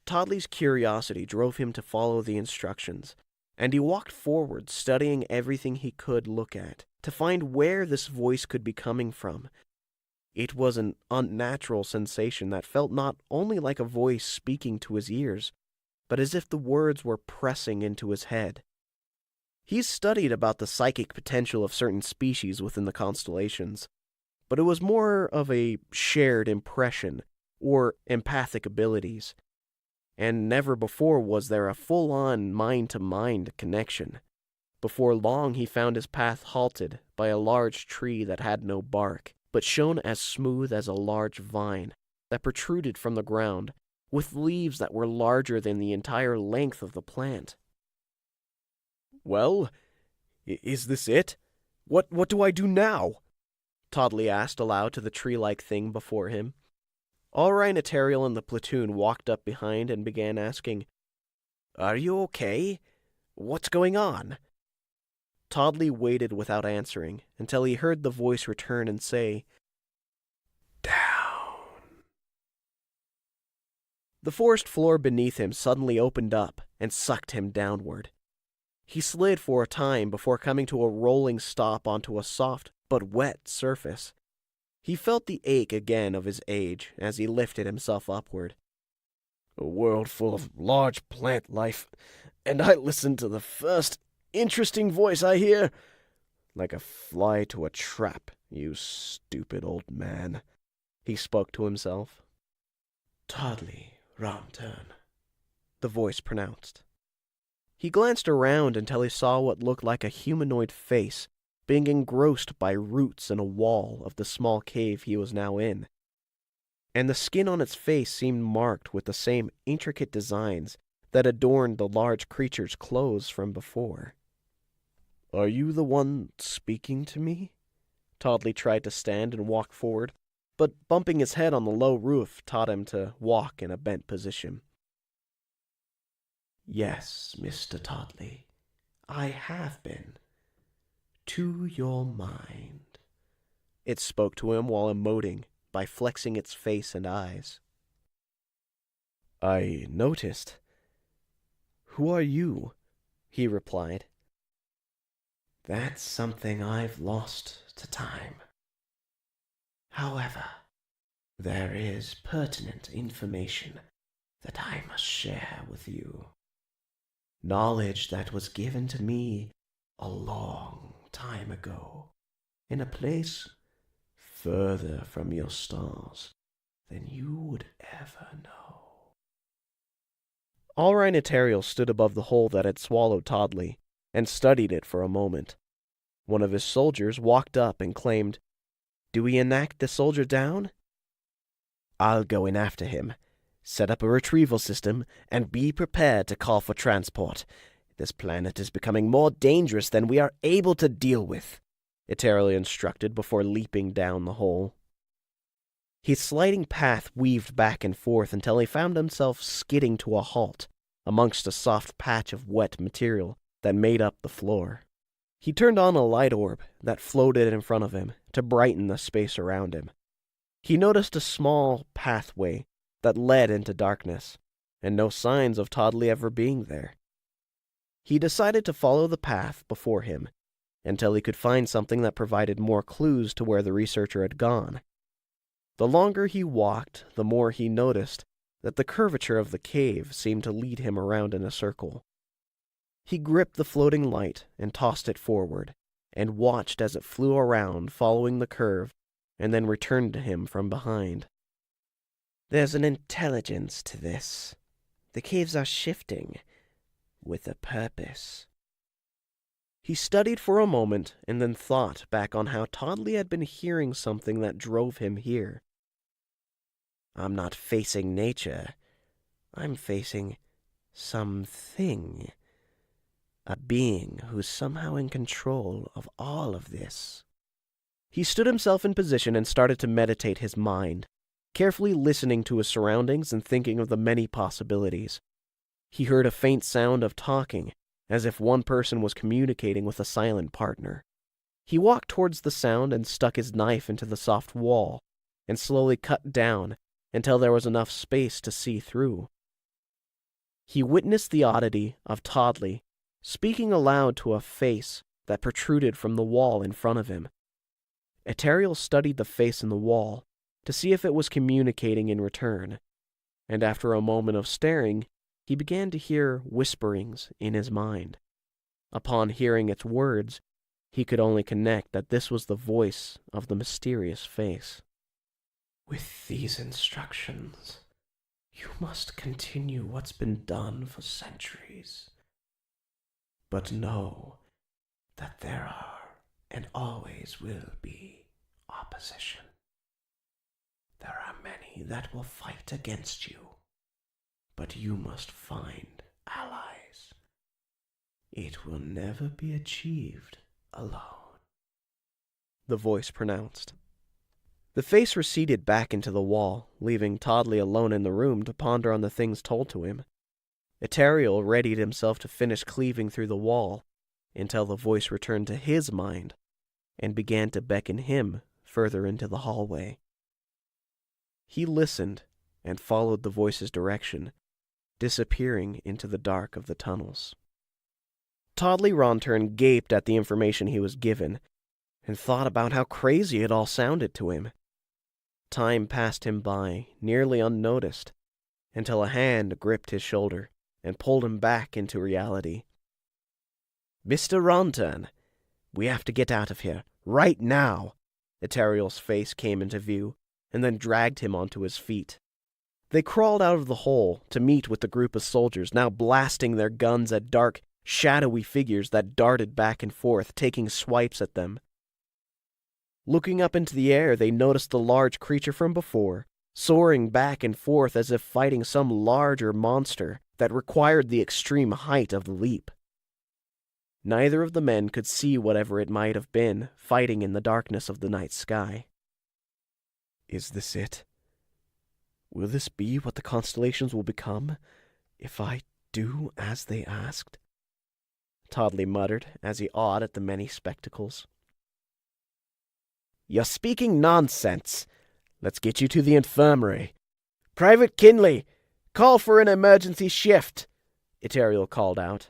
Toddley's curiosity drove him to follow the instructions, and he walked forward, studying everything he could look at, to find where this voice could be coming from. It was an unnatural sensation that felt not only like a voice speaking to his ears, but as if the words were pressing into his head. He's studied about the psychic potential of certain species within the constellations, but it was more of a shared impression or empathic abilities, and never before was there a full-on mind-to-mind connection. Before long he found his path halted by a large tree that had no bark, but shone as smooth as a large vine that protruded from the ground, with leaves that were larger than the entire length of the plant. "Well, is this it? What do I do now?" Toddley asked aloud to the tree-like thing before him. Alrein, Eterial, and the platoon walked up behind and began asking, "Are you okay? What's going on?" Toddley waited without answering until he heard the voice return and say, "Down." The forest floor beneath him suddenly opened up and sucked him downward. He slid for a time before coming to a rolling stop onto a soft but wet surface. He felt the ache again of his age as he lifted himself upward. "A world full of large plant life, and I listen to the first interesting voice I hear. Like a fly to a trap, you stupid old man," he spoke to himself. "Toddley Ranton," the voice pronounced. He glanced around until he saw what looked like a humanoid face being engrossed by roots in a wall of the small cave he was now in, and the skin on its face seemed marked with the same intricate designs that adorned the large creature's clothes from before. "Are you the one speaking to me?" Toddley tried to stand and walk forward, but bumping his head on the low roof taught him to walk in a bent position. "Yes, Mr. Toddley, I have been. To your mind." It spoke to him while emoting by flexing its face and eyes. "I noticed. Who are you?" he replied. "That's something I've lost to time. However, there is pertinent information that I must share with you. Knowledge that was given to me a long time ago, in a place further from your stars than you would ever know." Alrein Eterial stood above the hole that had swallowed Toddley and studied it for a moment. One of his soldiers walked up and claimed, "Do we enact the soldier down?" I'll go in after him, set up a retrieval system, and be prepared to call for transport. This planet is becoming more dangerous than we are able to deal with, Eterial instructed before leaping down the hole. His sliding path weaved back and forth until he found himself skidding to a halt amongst a soft patch of wet material that made up the floor. He turned on a light orb that floated in front of him to brighten the space around him. He noticed a small pathway that led into darkness, and no signs of Toddly ever being there. He decided to follow the path before him until he could find something that provided more clues to where the researcher had gone. The longer he walked, the more he noticed that the curvature of the cave seemed to lead him around in a circle. He gripped the floating light and tossed it forward, and watched as it flew around following the curve and then returned to him from behind. There's an intelligence to this. The caves are shifting with a purpose. He studied for a moment and then thought back on how Toddly had been hearing something that drove him here. I'm not facing nature. I'm facing something. A being who's somehow in control of all of this. He stood himself in position and started to meditate his mind, carefully listening to his surroundings and thinking of the many possibilities. He heard a faint sound of talking, as if one person was communicating with a silent partner. He walked towards the sound and stuck his knife into the soft wall, and slowly cut down until there was enough space to see through. He witnessed the oddity of Toddly speaking aloud to a face that protruded from the wall in front of him. Eterial studied the face in the wall to see if it was communicating in return, and after a moment of staring, he began to hear whisperings in his mind. Upon hearing its words, he could only connect that this was the voice of the mysterious face. With these instructions, you must continue what's been done for centuries. But know that there are and always will be opposition. There are many that will fight against you, but you must find allies. It will never be achieved alone, the voice pronounced. The face receded back into the wall, leaving Toddly alone in the room to ponder on the things told to him. Eterial readied himself to finish cleaving through the wall until the voice returned to his mind and began to beckon him further into the hallway. He listened and followed the voice's direction, disappearing into the dark of the tunnels. Toddly Ronturn gaped at the information he was given and thought about how crazy it all sounded to him. Time passed him by, nearly unnoticed, until a hand gripped his shoulder and pulled him back into reality. Mr. Ronturn, we have to get out of here, right now. Eterial's face came into view, and then dragged him onto his feet. They crawled out of the hole to meet with the group of soldiers, now blasting their guns at dark, shadowy figures that darted back and forth, taking swipes at them. Looking up into the air, they noticed the large creature from before, soaring back and forth as if fighting some larger monster that required the extreme height of the leap. Neither of the men could see whatever it might have been, fighting in the darkness of the night sky. Is this it? Will this be what the constellations will become, if I do as they asked? Toddly muttered as he awed at the many spectacles. You're speaking nonsense. Let's get you to the infirmary. Private Kinley, call for an emergency shift, Eterial called out.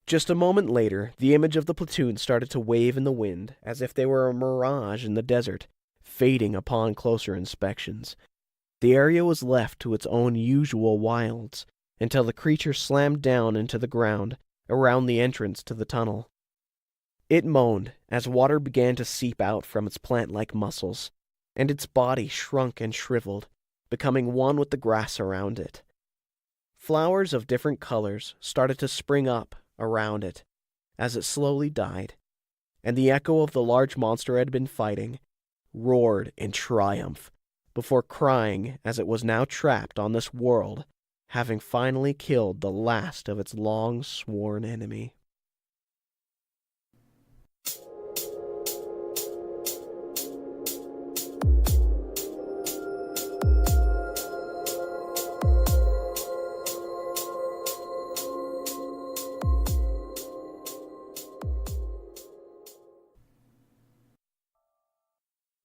Just a moment later, the image of the platoon started to wave in the wind as if they were a mirage in the desert, fading upon closer inspections. The area was left to its own usual wilds until the creature slammed down into the ground around the entrance to the tunnel. It moaned as water began to seep out from its plant-like muscles, and its body shrunk and shriveled, becoming one with the grass around it. Flowers of different colors started to spring up around it as it slowly died, and the echo of the large monster had been fighting roared in triumph before crying as it was now trapped on this world, having finally killed the last of its long-sworn enemy.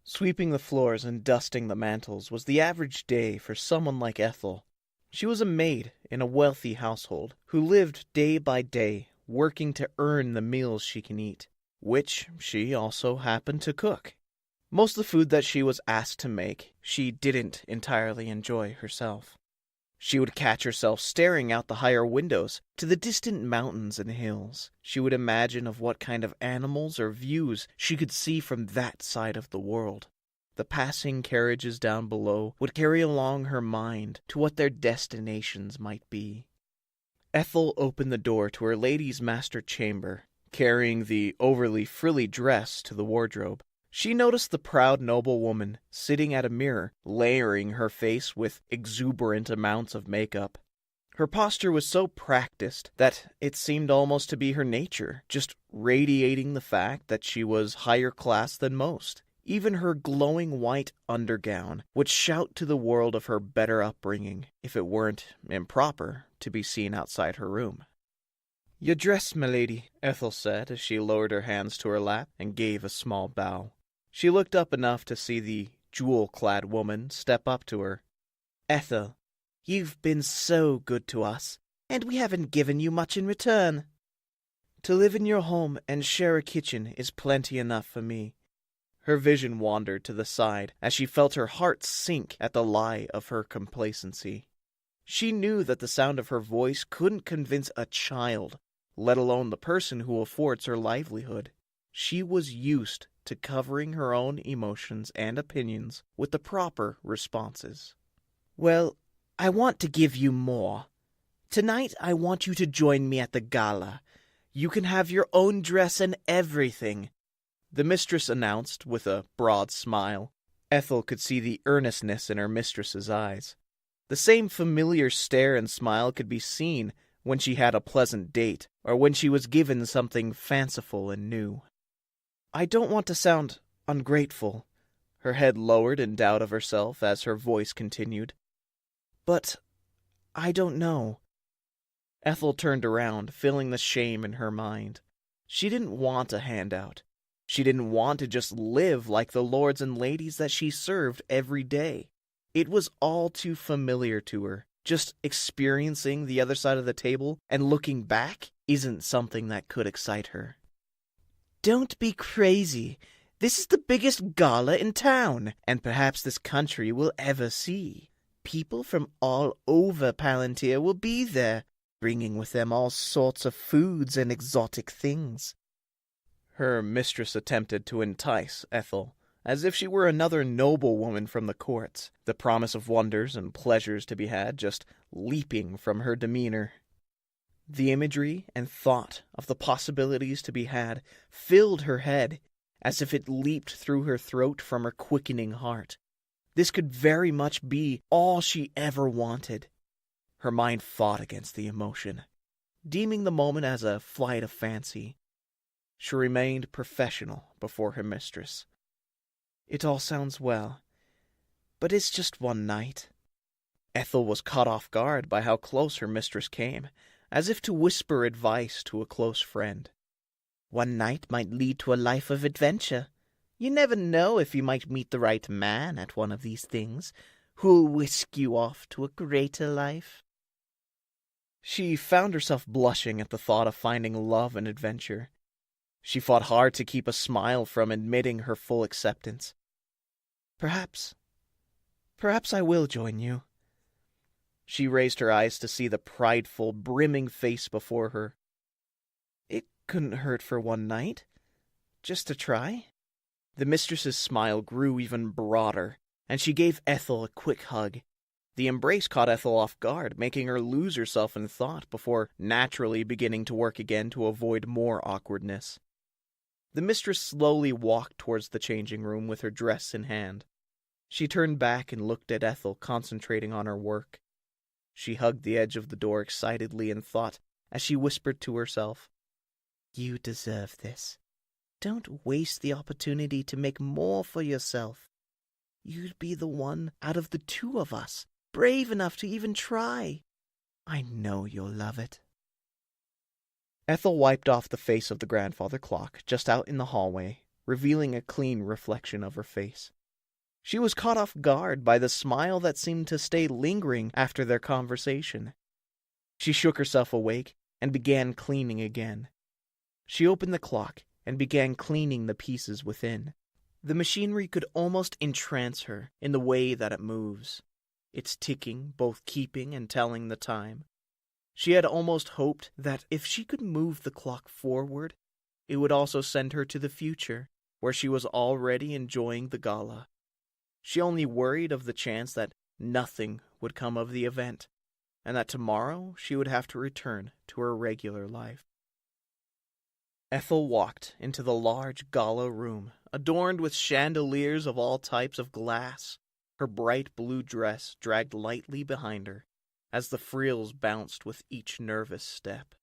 Sweeping the floors and dusting the mantels was the average day for someone like Ethel. She was a maid in a wealthy household who lived day by day working to earn the meals she can eat, which she also happened to cook. Most of the food that she was asked to make, she didn't entirely enjoy herself. She would catch herself staring out the higher windows to the distant mountains and hills. She would imagine of what kind of animals or views she could see from that side of the world. The passing carriages down below would carry along her mind to what their destinations might be. Ethel opened the door to her lady's master chamber, carrying the overly frilly dress to the wardrobe. She noticed the proud noblewoman sitting at a mirror, layering her face with exuberant amounts of makeup. Her posture was so practiced that it seemed almost to be her nature, just radiating the fact that she was higher class than most. Even her glowing white undergown would shout to the world of her better upbringing, if it weren't improper to be seen outside her room. "Your dress, milady," Ethel said as she lowered her hands to her lap and gave a small bow. She looked up enough to see the jewel-clad woman step up to her. "Ethel, you've been so good to us, and we haven't given you much in return. To live in your home and share a kitchen is plenty enough for me." Her vision wandered to the side as she felt her heart sink at the lie of her complacency. She knew that the sound of her voice couldn't convince a child, let alone the person who affords her livelihood. She was used to covering her own emotions and opinions with the proper responses. "Well, I want to give you more. Tonight I want you to join me at the gala. You can have your own dress and everything," the mistress announced with a broad smile. Ethel could see the earnestness in her mistress's eyes. The same familiar stare and smile could be seen when she had a pleasant date or when she was given something fanciful and new. "I don't want to sound ungrateful," her head lowered in doubt of herself as her voice continued. "But I don't know." Ethel turned around, feeling the shame in her mind. She didn't want a handout. She didn't want to just live like the lords and ladies that she served every day. It was all too familiar to her. Just experiencing the other side of the table and looking back isn't something that could excite her. "Don't be crazy. This is the biggest gala in town, and perhaps this country will ever see. People from all over Palantir will be there, bringing with them all sorts of foods and exotic things." Her mistress attempted to entice Ethel, as if she were another noblewoman from the courts, the promise of wonders and pleasures to be had just leaping from her demeanor. The imagery and thought of the possibilities to be had filled her head, as if it leaped through her throat from her quickening heart. This could very much be all she ever wanted. Her mind fought against the emotion, deeming the moment as a flight of fancy. She remained professional before her mistress. "It all sounds well, but it's just one night." Ethel was caught off guard by how close her mistress came, as if to whisper advice to a close friend. "One night might lead to a life of adventure. You never know if you might meet the right man at one of these things, who'll whisk you off to a greater life." She found herself blushing at the thought of finding love and adventure. She fought hard to keep a smile from admitting her full acceptance. Perhaps I will join you." She raised her eyes to see the prideful, brimming face before her. "It couldn't hurt for one night. Just to try." The mistress's smile grew even broader, and she gave Ethel a quick hug. The embrace caught Ethel off guard, making her lose herself in thought before naturally beginning to work again to avoid more awkwardness. The mistress slowly walked towards the changing room with her dress in hand. She turned back and looked at Ethel concentrating on her work. She hugged the edge of the door excitedly and thought, as she whispered to herself, "You deserve this. Don't waste the opportunity to make more for yourself. You'd be the one out of the two of us, brave enough to even try. I know you'll love it." Ethel wiped off the face of the grandfather clock just out in the hallway, revealing a clean reflection of her face. She was caught off guard by the smile that seemed to stay lingering after their conversation. She shook herself awake and began cleaning again. She opened the clock and began cleaning the pieces within. The machinery could almost entrance her in the way that it moves, its ticking both keeping and telling the time. She had almost hoped that if she could move the clock forward, it would also send her to the future, where she was already enjoying the gala. She only worried of the chance that nothing would come of the event, and that tomorrow she would have to return to her regular life. Ethel walked into the large gala room, adorned with chandeliers of all types of glass. Her bright blue dress dragged lightly behind her, as the frills bounced with each nervous step.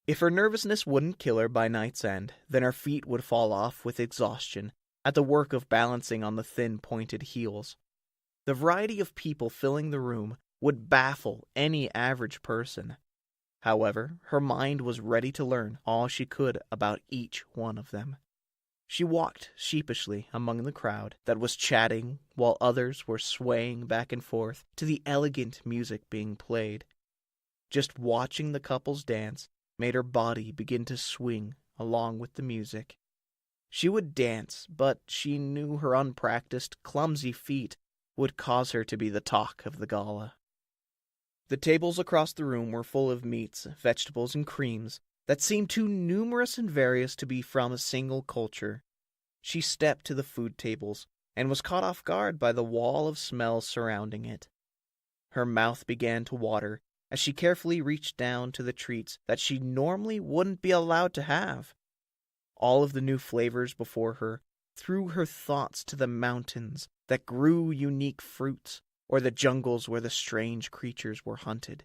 If her nervousness wouldn't kill her by night's end, then her feet would fall off with exhaustion at the work of balancing on the thin, pointed heels. The variety of people filling the room would baffle any average person. However, her mind was ready to learn all she could about each one of them. She walked sheepishly among the crowd that was chatting while others were swaying back and forth to the elegant music being played. Just watching the couples dance made her body begin to swing along with the music. She would dance, but she knew her unpracticed, clumsy feet would cause her to be the talk of the gala. The tables across the room were full of meats, vegetables, and creams that seemed too numerous and various to be from a single culture. She stepped to the food tables and was caught off guard by the wall of smells surrounding it. Her mouth began to water as she carefully reached down to the treats that she normally wouldn't be allowed to have. All of the new flavors before her threw her thoughts to the mountains that grew unique fruits, or the jungles where the strange creatures were hunted.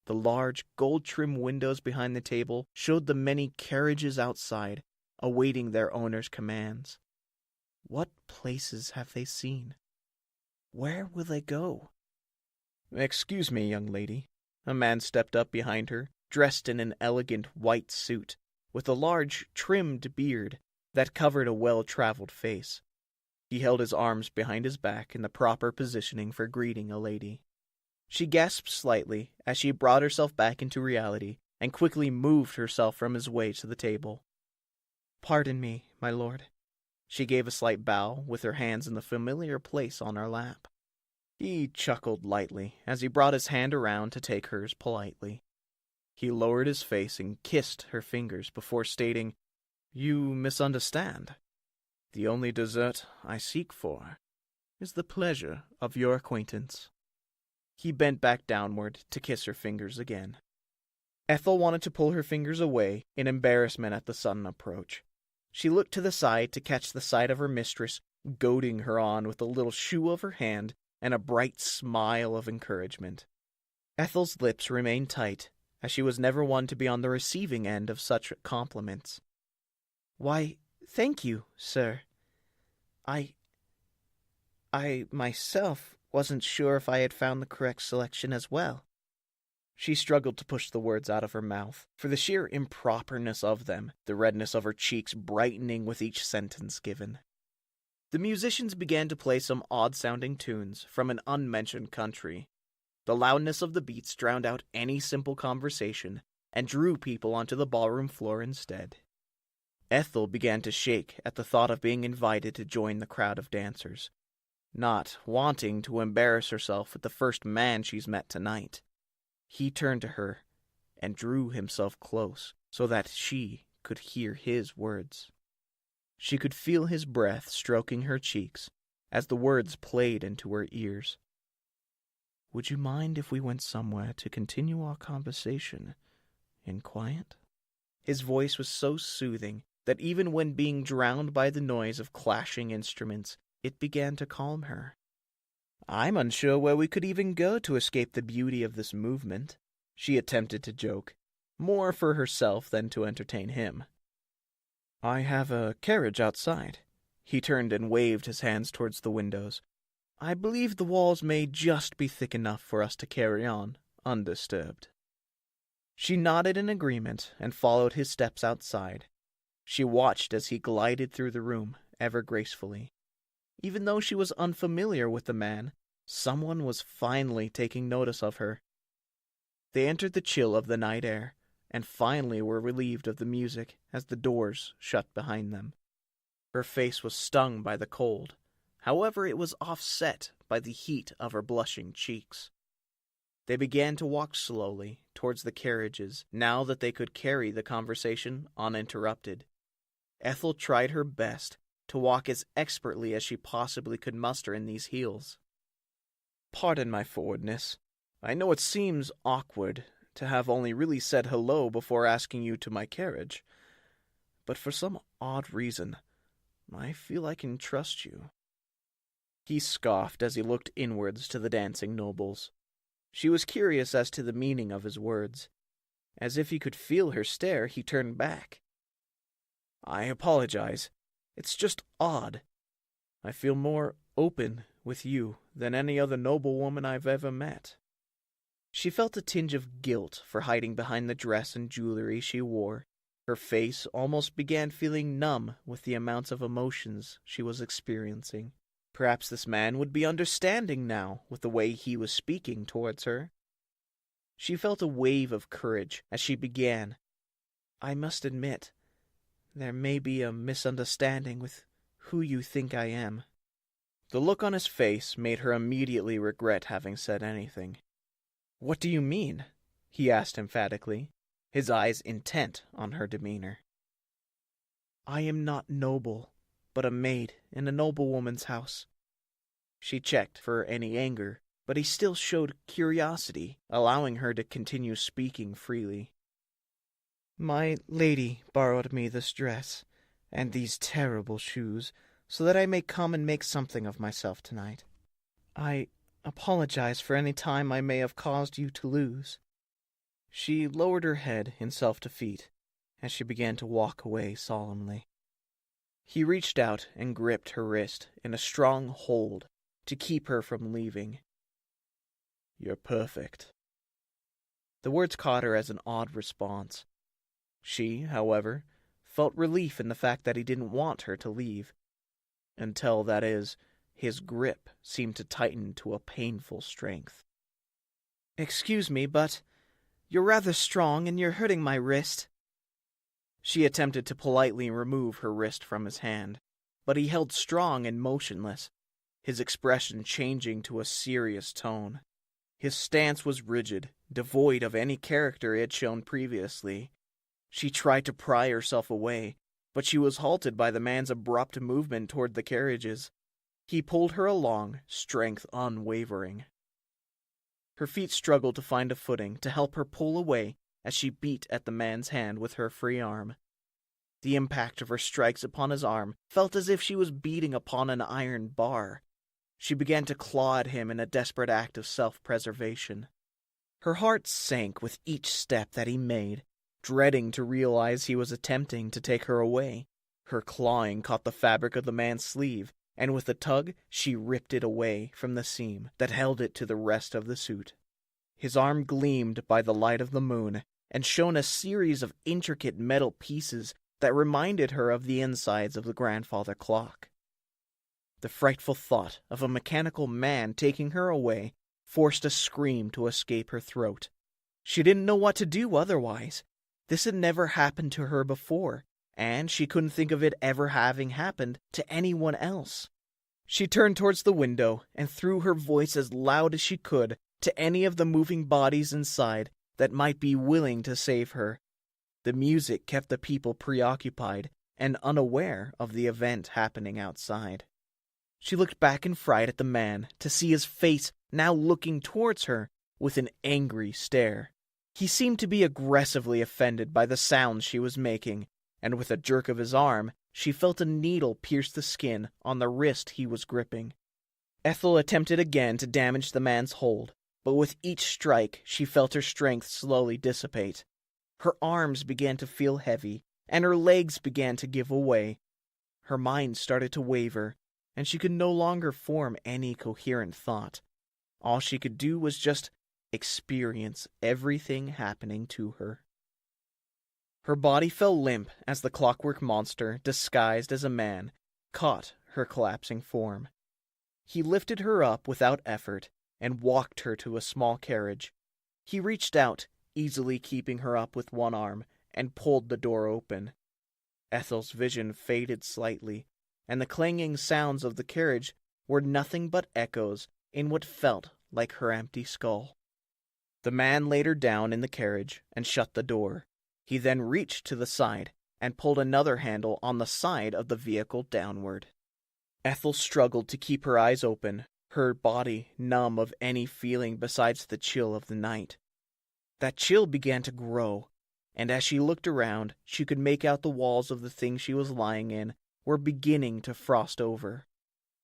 The large, gold-trimmed windows behind the table showed the many carriages outside, awaiting their owners' commands. What places have they seen? Where will they go? "Excuse me, young lady." A man stepped up behind her, dressed in an elegant white suit, with a large, trimmed beard that covered a well-traveled face. He held his arms behind his back in the proper positioning for greeting a lady. She gasped slightly as she brought herself back into reality and quickly moved herself from his way to the table. "Pardon me, my lord." She gave a slight bow with her hands in the familiar place on her lap. He chuckled lightly as he brought his hand around to take hers politely. He lowered his face and kissed her fingers before stating, "You misunderstand. The only dessert I seek for is the pleasure of your acquaintance." He bent back downward to kiss her fingers again. Ethel wanted to pull her fingers away in embarrassment at the sudden approach. She looked to the side to catch the sight of her mistress goading her on with a little shoo of her hand and a bright smile of encouragement. Ethel's lips remained tight, as she was never one to be on the receiving end of such compliments. "Why, thank you, sir. I myself wasn't sure if I had found the correct selection as well." She struggled to push the words out of her mouth, for the sheer improperness of them, the redness of her cheeks brightening with each sentence given. The musicians began to play some odd-sounding tunes from an unmentioned country. The loudness of the beats drowned out any simple conversation and drew people onto the ballroom floor instead. Ethel began to shake at the thought of being invited to join the crowd of dancers, not wanting to embarrass herself with the first man she's met tonight. He turned to her and drew himself close so that she could hear his words. She could feel his breath stroking her cheeks as the words played into her ears. "Would you mind if we went somewhere to continue our conversation in quiet?" His voice was so soothing that even when being drowned by the noise of clashing instruments, it began to calm her. I'm unsure where we could even go to escape the beauty of this movement, she attempted to joke, more for herself than to entertain him. I have a carriage outside. He turned and waved his hands towards the windows. I believe the walls may just be thick enough for us to carry on, undisturbed. She nodded in agreement and followed his steps outside. She watched as he glided through the room, ever gracefully. Even though she was unfamiliar with the man, someone was finally taking notice of her. They entered the chill of the night air, and finally were relieved of the music as the doors shut behind them. Her face was stung by the cold, however it was offset by the heat of her blushing cheeks. They began to walk slowly towards the carriages, now that they could carry the conversation uninterrupted. Ethel tried her best to walk as expertly as she possibly could muster in these heels. Pardon my forwardness. I know it seems awkward to have only really said hello before asking you to my carriage, but for some odd reason, I feel I can trust you. He scoffed as he looked inwards to the dancing nobles. She was curious as to the meaning of his words. As if he could feel her stare, he turned back. I apologize. It's just odd. I feel more open with you than any other noblewoman I've ever met. She felt a tinge of guilt for hiding behind the dress and jewelry she wore. Her face almost began feeling numb with the amounts of emotions she was experiencing. Perhaps this man would be understanding now with the way he was speaking towards her. She felt a wave of courage as she began. I must admit, there may be a misunderstanding with who you think I am. The look on his face made her immediately regret having said anything. What do you mean? He asked emphatically, his eyes intent on her demeanor. I am not noble, but a maid in a noblewoman's house. She checked for any anger, but he still showed curiosity, allowing her to continue speaking freely. My lady borrowed me this dress and these terrible shoes so that I may come and make something of myself tonight. I apologize for any time I may have caused you to lose. She lowered her head in self-defeat as she began to walk away solemnly. He reached out and gripped her wrist in a strong hold to keep her from leaving. You're perfect. The words caught her as an odd response. She, however, felt relief in the fact that he didn't want her to leave. Until, that is, his grip seemed to tighten to a painful strength. Excuse me, but you're rather strong and you're hurting my wrist. She attempted to politely remove her wrist from his hand, but he held strong and motionless, his expression changing to a serious tone. His stance was rigid, devoid of any character he had shown previously. She tried to pry herself away, but she was halted by the man's abrupt movement toward the carriages. He pulled her along, strength unwavering. Her feet struggled to find a footing to help her pull away as she beat at the man's hand with her free arm. The impact of her strikes upon his arm felt as if she was beating upon an iron bar. She began to claw at him in a desperate act of self-preservation. Her heart sank with each step that he made, dreading to realize he was attempting to take her away. Her clawing caught the fabric of the man's sleeve, and with a tug she ripped it away from the seam that held it to the rest of the suit. His arm gleamed by the light of the moon, and shone a series of intricate metal pieces that reminded her of the insides of the grandfather clock. The frightful thought of a mechanical man taking her away forced a scream to escape her throat. She didn't know what to do otherwise. This had never happened to her before, and she couldn't think of it ever having happened to anyone else. She turned towards the window and threw her voice as loud as she could to any of the moving bodies inside that might be willing to save her. The music kept the people preoccupied and unaware of the event happening outside. She looked back in fright at the man to see his face now looking towards her with an angry stare. He seemed to be aggressively offended by the sounds she was making, and with a jerk of his arm, she felt a needle pierce the skin on the wrist he was gripping. Ethel attempted again to damage the man's hold, but with each strike she felt her strength slowly dissipate. Her arms began to feel heavy, and her legs began to give way. Her mind started to waver, and she could no longer form any coherent thought. All she could do was just experience everything happening to her. Her body fell limp as the clockwork monster, disguised as a man, caught her collapsing form. He lifted her up without effort and walked her to a small carriage. He reached out, easily keeping her up with one arm, and pulled the door open. Ethel's vision faded slightly, and the clanging sounds of the carriage were nothing but echoes in what felt like her empty skull. The man laid her down in the carriage and shut the door. He then reached to the side and pulled another handle on the side of the vehicle downward. Ethel struggled to keep her eyes open, her body numb of any feeling besides the chill of the night. That chill began to grow, and as she looked around, she could make out the walls of the thing she was lying in were beginning to frost over.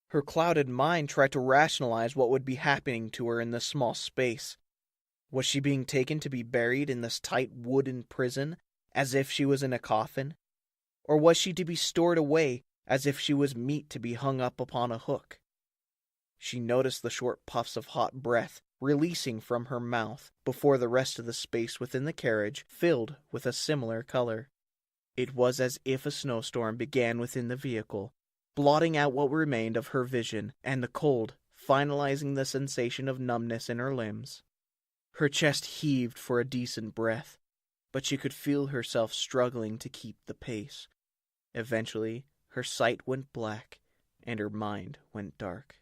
Her clouded mind tried to rationalize what would be happening to her in this small space. Was she being taken to be buried in this tight wooden prison, as if she was in a coffin? Or was she to be stored away, as if she was meat to be hung up upon a hook? She noticed the short puffs of hot breath releasing from her mouth before the rest of the space within the carriage filled with a similar color. It was as if a snowstorm began within the vehicle, blotting out what remained of her vision, and the cold finalizing the sensation of numbness in her limbs. Her chest heaved for a decent breath, but she could feel herself struggling to keep the pace. Eventually, her sight went black, and her mind went dark.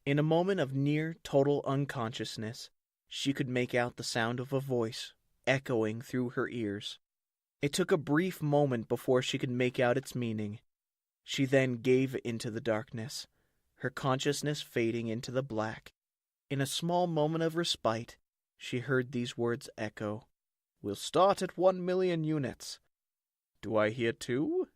In a moment of near total unconsciousness, she could make out the sound of a voice echoing through her ears. It took a brief moment before she could make out its meaning. She then gave into the darkness, her consciousness fading into the black. In a small moment of respite, she heard these words echo. "We'll start at 1,000,000 units. Do I hear 2?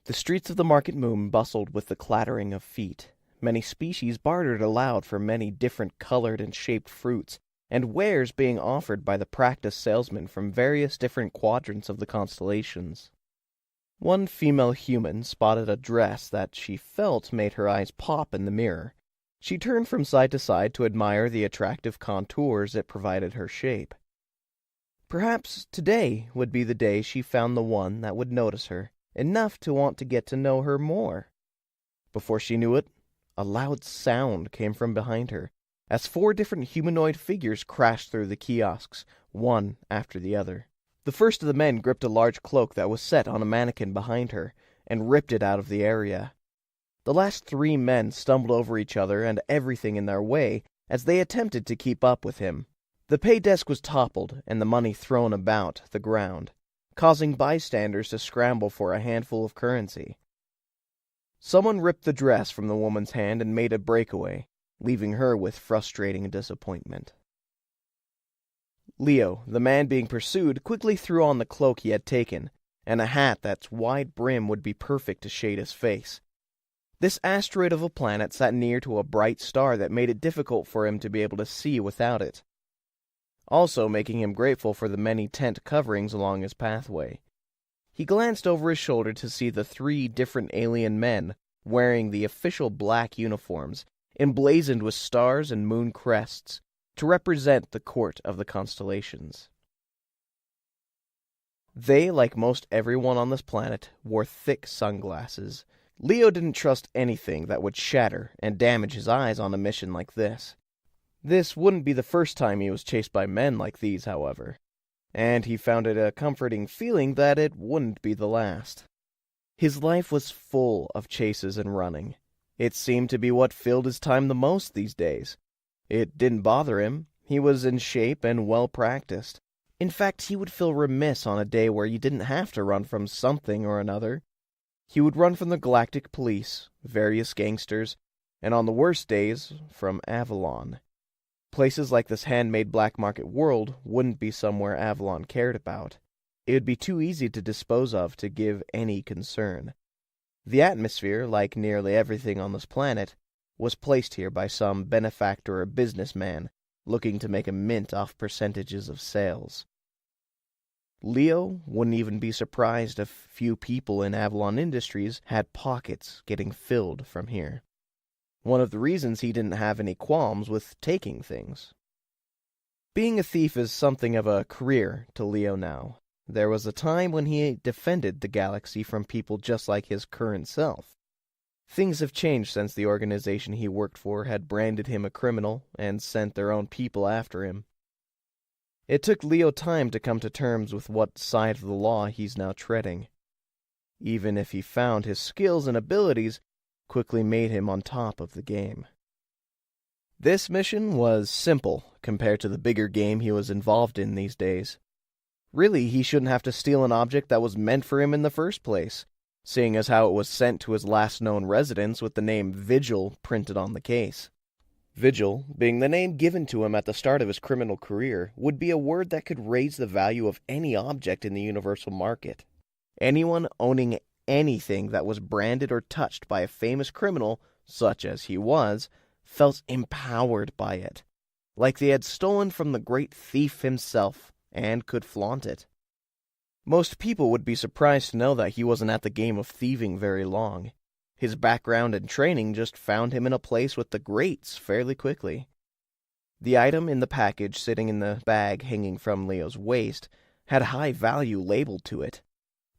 The streets of the Market Moon bustled with the clattering of feet. Many species bartered aloud for many different colored and shaped fruits, and wares being offered by the practiced salesmen from various different quadrants of the constellations. One female human spotted a dress that she felt made her eyes pop in the mirror. She turned from side to side to admire the attractive contours it provided her shape. Perhaps today would be the day she found the one that would notice her, enough to want to get to know her more. Before she knew it, a loud sound came from behind her, as 4 different humanoid figures crashed through the kiosks, one after the other. The first of the men gripped a large cloak that was set on a mannequin behind her, and ripped it out of the area. The last 3 men stumbled over each other and everything in their way as they attempted to keep up with him. The pay desk was toppled and the money thrown about the ground, causing bystanders to scramble for a handful of currency. Someone ripped the dress from the woman's hand and made a breakaway, leaving her with frustrating disappointment. Leo, the man being pursued, quickly threw on the cloak he had taken, and a hat that's wide brim would be perfect to shade his face. This asteroid of a planet sat near to a bright star that made it difficult for him to be able to see without it, also making him grateful for the many tent coverings along his pathway. He glanced over his shoulder to see the 3 different alien men wearing the official black uniforms, emblazoned with stars and moon crests, to represent the court of the constellations. They, like most everyone on this planet, wore thick sunglasses. Leo didn't trust anything that would shatter and damage his eyes on a mission like this. This wouldn't be the first time he was chased by men like these, however, and he found it a comforting feeling that it wouldn't be the last. His life was full of chases and running. It seemed to be what filled his time the most these days. It didn't bother him. He was in shape and well-practiced. In fact, he would feel remiss on a day where he didn't have to run from something or another. He would run from the Galactic Police, various gangsters, and on the worst days, from Avalon. Places like this handmade black market world wouldn't be somewhere Avalon cared about. It would be too easy to dispose of to give any concern. The atmosphere, like nearly everything on this planet, was placed here by some benefactor or businessman looking to make a mint off percentages of sales. Leo wouldn't even be surprised if few people in Avalon Industries had pockets getting filled from here. One of the reasons he didn't have any qualms with taking things. Being a thief is something of a career to Leo now. There was a time when he defended the galaxy from people just like his current self. Things have changed since the organization he worked for had branded him a criminal and sent their own people after him. It took Leo time to come to terms with what side of the law he's now treading. Even if he found his skills and abilities quickly made him on top of the game. This mission was simple compared to the bigger game he was involved in these days. Really, he shouldn't have to steal an object that was meant for him in the first place, seeing as how it was sent to his last known residence with the name Vigil printed on the case. Vigil, being the name given to him at the start of his criminal career, would be a word that could raise the value of any object in the universal market. Anyone owning anything that was branded or touched by a famous criminal, such as he was, felt empowered by it, like they had stolen from the great thief himself, and could flaunt it. Most people would be surprised to know that he wasn't at the game of thieving very long. His background and training just found him in a place with the greats fairly quickly. The item in the package sitting in the bag hanging from Leo's waist had high value labeled to it.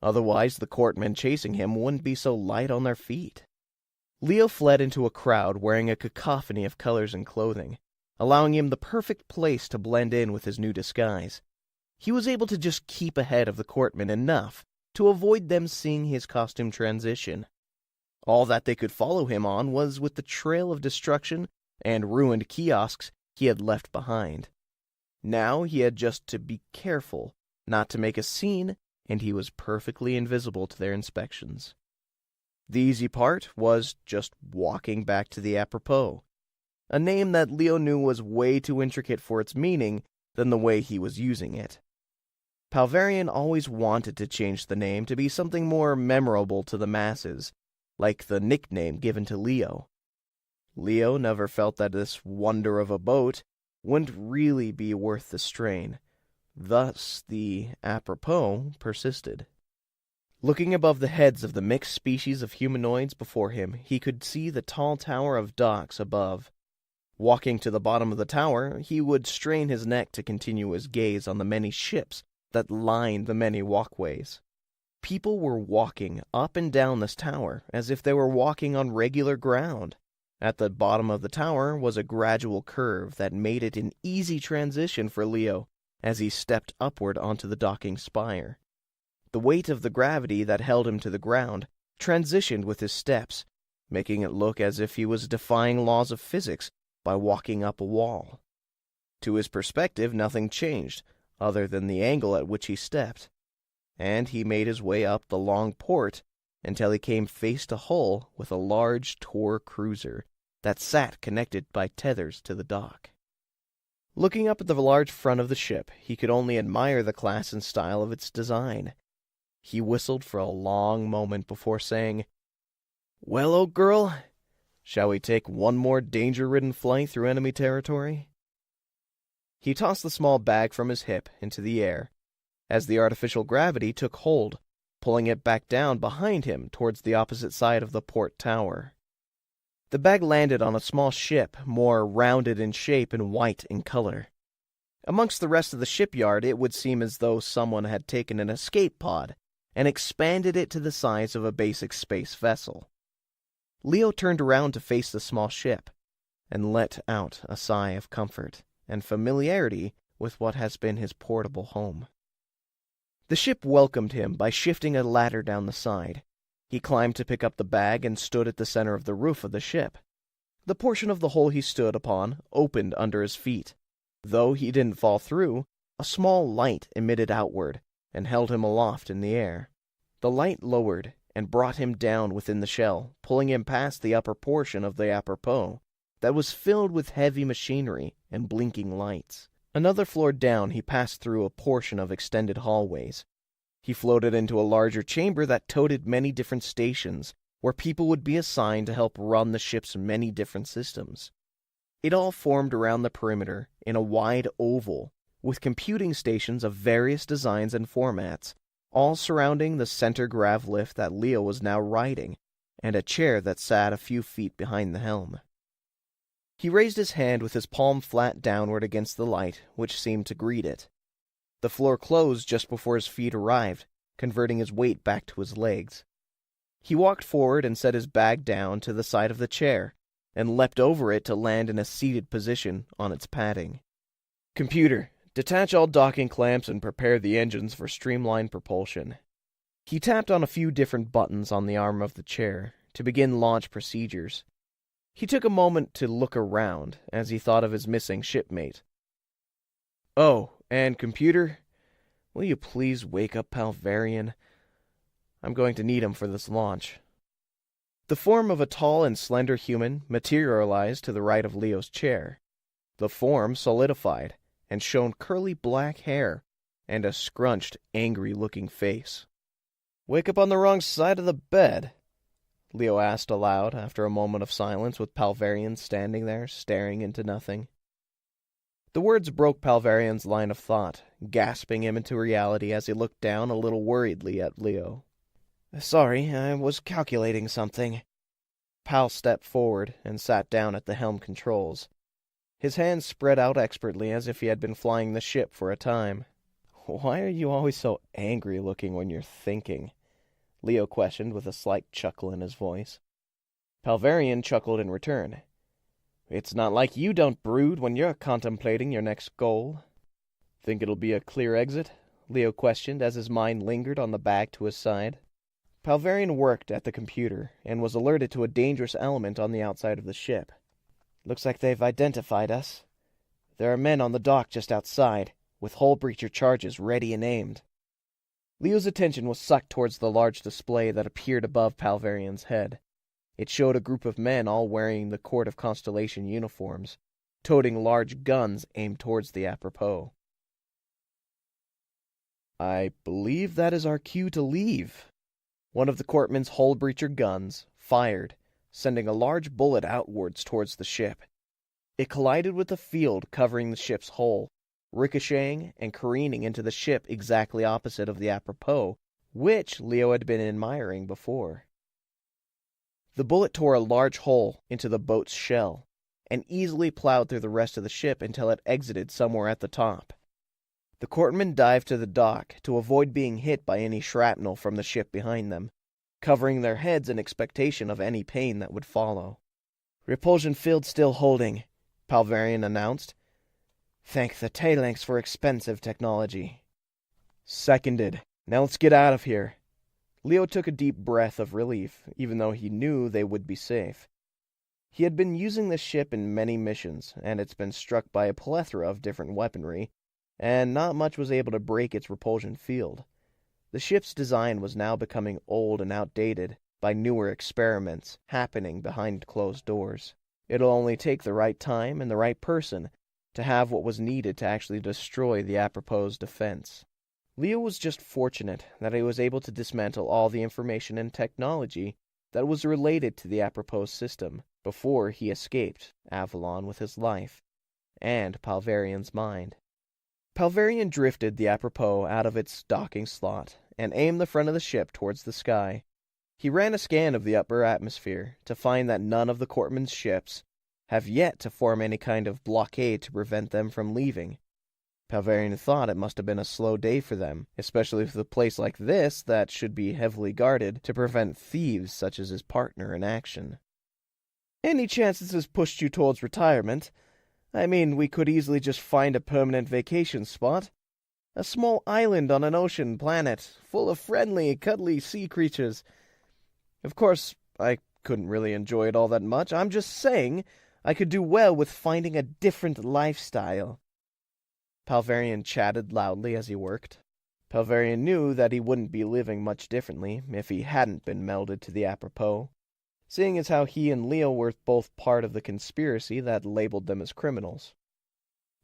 Otherwise, the courtmen chasing him wouldn't be so light on their feet. Leo fled into a crowd wearing a cacophony of colors and clothing, allowing him the perfect place to blend in with his new disguise. He was able to just keep ahead of the courtmen enough to avoid them seeing his costume transition. All that they could follow him on was with the trail of destruction and ruined kiosks he had left behind. Now he had just to be careful not to make a scene, and he was perfectly invisible to their inspections. The easy part was just walking back to the apropos, a name that Leo knew was way too intricate for its meaning than the way he was using it. Palverian always wanted to change the name to be something more memorable to the masses, like the nickname given to Leo. Leo never felt that this wonder of a boat wouldn't really be worth the strain. Thus, the apropos persisted. Looking above the heads of the mixed species of humanoids before him, he could see the tall tower of docks above. Walking to the bottom of the tower, he would strain his neck to continue his gaze on the many ships that lined the many walkways. People were walking up and down this tower as if they were walking on regular ground. At the bottom of the tower was a gradual curve that made it an easy transition for Leo as he stepped upward onto the docking spire. The weight of the gravity that held him to the ground transitioned with his steps, making it look as if he was defying laws of physics by walking up a wall. To his perspective, nothing changed, other than the angle at which he stepped, and he made his way up the long port until he came face to hull with a large Tor cruiser that sat connected by tethers to the dock. Looking up at the large front of the ship, he could only admire the class and style of its design. He whistled for a long moment before saying, "Well, old girl, shall we take one more danger-ridden flight through enemy territory?" He tossed the small bag from his hip into the air, as the artificial gravity took hold, pulling it back down behind him towards the opposite side of the port tower. The bag landed on a small ship, more rounded in shape and white in color. Amongst the rest of the shipyard, it would seem as though someone had taken an escape pod and expanded it to the size of a basic space vessel. Leo turned around to face the small ship, and let out a sigh of comfort and familiarity with what has been his portable home. The ship welcomed him by shifting a ladder down the side. He climbed to pick up the bag and stood at the center of the roof of the ship. The portion of the hole he stood upon opened under his feet. Though he didn't fall through, a small light emitted outward and held him aloft in the air. The light lowered and brought him down within the shell, pulling him past the upper portion of the apropos, that was filled with heavy machinery and blinking lights. Another floor down, he passed through a portion of extended hallways. He floated into a larger chamber that toted many different stations, where people would be assigned to help run the ship's many different systems. It all formed around the perimeter in a wide oval, with computing stations of various designs and formats, all surrounding the center grav lift that Leo was now riding, and a chair that sat a few feet behind the helm. He raised his hand with his palm flat downward against the light, which seemed to greet it. The floor closed just before his feet arrived, converting his weight back to his legs. He walked forward and set his bag down to the side of the chair, and leapt over it to land in a seated position on its padding. "Computer, detach all docking clamps and prepare the engines for streamlined propulsion." He tapped on a few different buttons on the arm of the chair to begin launch procedures. He took a moment to look around as he thought of his missing shipmate. "Oh, and computer, will you please wake up Palverian? I'm going to need him for this launch." The form of a tall and slender human materialized to the right of Leo's chair. The form solidified and shone curly black hair and a scrunched, angry-looking face. "Wake up on the wrong side of the bed?" Leo asked aloud after a moment of silence with Palverian standing there, staring into nothing. The words broke Palverian's line of thought, gasping him into reality as he looked down a little worriedly at Leo. "Sorry, I was calculating something." Pal stepped forward and sat down at the helm controls. His hands spread out expertly as if he had been flying the ship for a time. "Why are you always so angry-looking when you're thinking?" Leo questioned with a slight chuckle in his voice. Palverian chuckled in return. "It's not like you don't brood when you're contemplating your next goal." "Think it'll be a clear exit?" Leo questioned as his mind lingered on the bag to his side. Palverian worked at the computer and was alerted to a dangerous element on the outside of the ship. "Looks like they've identified us. There are men on the dock just outside, with hull breacher charges ready and aimed." Leo's attention was sucked towards the large display that appeared above Palverian's head. It showed a group of men all wearing the Court of Constellation uniforms, toting large guns aimed towards the apropos. "I believe that is our cue to leave." One of the courtman's hull breacher guns fired, sending a large bullet outwards towards the ship. It collided with the field covering the ship's hull, ricocheting and careening into the ship exactly opposite of the apropos, which Leo had been admiring before. The bullet tore a large hole into the boat's shell, and easily plowed through the rest of the ship until it exited somewhere at the top. The courtmen dived to the dock to avoid being hit by any shrapnel from the ship behind them, covering their heads in expectation of any pain that would follow. "Repulsion field still holding," Palverian announced. "Thank the Talanx for expensive technology." "Seconded. Now let's get out of here." Leo took a deep breath of relief, even though he knew they would be safe. He had been using the ship in many missions, and it's been struck by a plethora of different weaponry, and not much was able to break its repulsion field. The ship's design was now becoming old and outdated by newer experiments happening behind closed doors. It'll only take the right time and the right person to have what was needed to actually destroy the apropos defense. Leo was just fortunate that he was able to dismantle all the information and technology that was related to the apropos system before he escaped Avalon with his life and Palverian's mind. Palverian drifted the apropos out of its docking slot and aimed the front of the ship towards the sky. He ran a scan of the upper atmosphere to find that none of the courtmen's ships have yet to form any kind of blockade to prevent them from leaving. Palverian thought it must have been a slow day for them, especially with a place like this that should be heavily guarded to prevent thieves such as his partner in action. "Any chance this has pushed you towards retirement? I mean, we could easily just find a permanent vacation spot. A small island on an ocean planet, full of friendly, cuddly sea creatures. Of course, I couldn't really enjoy it all that much. I'm just saying I could do well with finding a different lifestyle." Palverian chatted loudly as he worked. Palverian knew that he wouldn't be living much differently if he hadn't been melded to the apropos. seeing as how he and Leo were both part of the conspiracy that labeled them as criminals.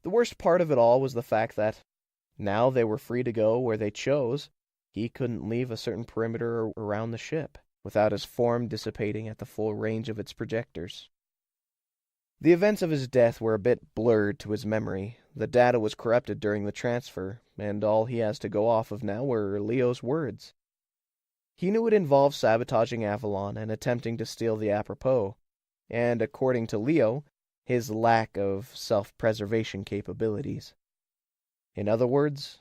The worst part of it all was the fact that, now they were free to go where they chose, he couldn't leave a certain perimeter around the ship without his form dissipating at the full range of its projectors. The events of his death were a bit blurred to his memory. The data was corrupted during the transfer, and all he has to go off of now were Leo's words. He knew it involved sabotaging Avalon and attempting to steal the apropos, and according to Leo, his lack of self-preservation capabilities. In other words,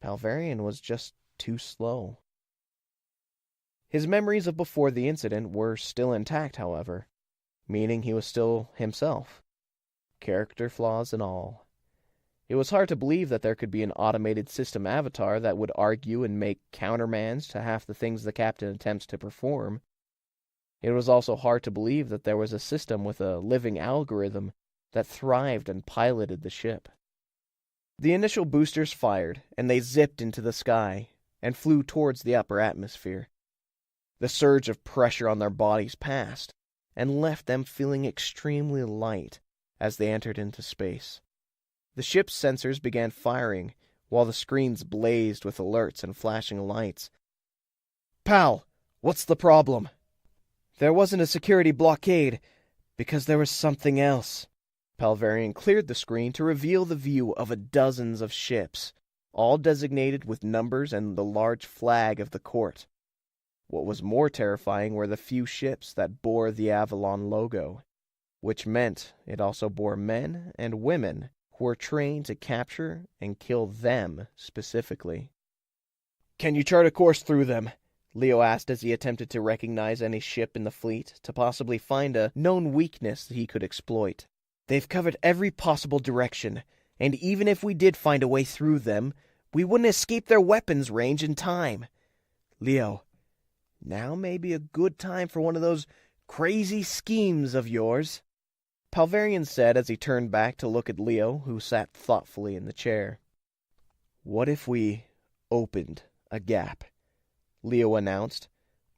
Palverian was just too slow. His memories of before the incident were still intact, however, meaning he was still himself, character flaws and all. It was hard to believe that there could be an automated system avatar that would argue and make countermands to half the things the captain attempts to perform. It was also hard to believe that there was a system with a living algorithm that thrived and piloted the ship. The initial boosters fired, and they zipped into the sky and flew towards the upper atmosphere. The surge of pressure on their bodies passed, and left them feeling extremely light as they entered into space. The ship's sensors began firing, while the screens blazed with alerts and flashing lights. "Pal, what's the problem?" "There wasn't a security blockade, because there was something else." Palverian cleared the screen to reveal the view of dozens of ships, all designated with numbers and the large flag of the court. What was more terrifying were the few ships that bore the Avalon logo, which meant it also bore men and women who were trained to capture and kill them specifically. "Can you chart a course through them?" Leo asked as he attempted to recognize any ship in the fleet to possibly find a known weakness that he could exploit. "They've covered every possible direction, and even if we did find a way through them, we wouldn't escape their weapons range in time. Leo, now may be a good time for one of those crazy schemes of yours," Palverian said as he turned back to look at Leo, who sat thoughtfully in the chair. "What if we opened a gap?" Leo announced.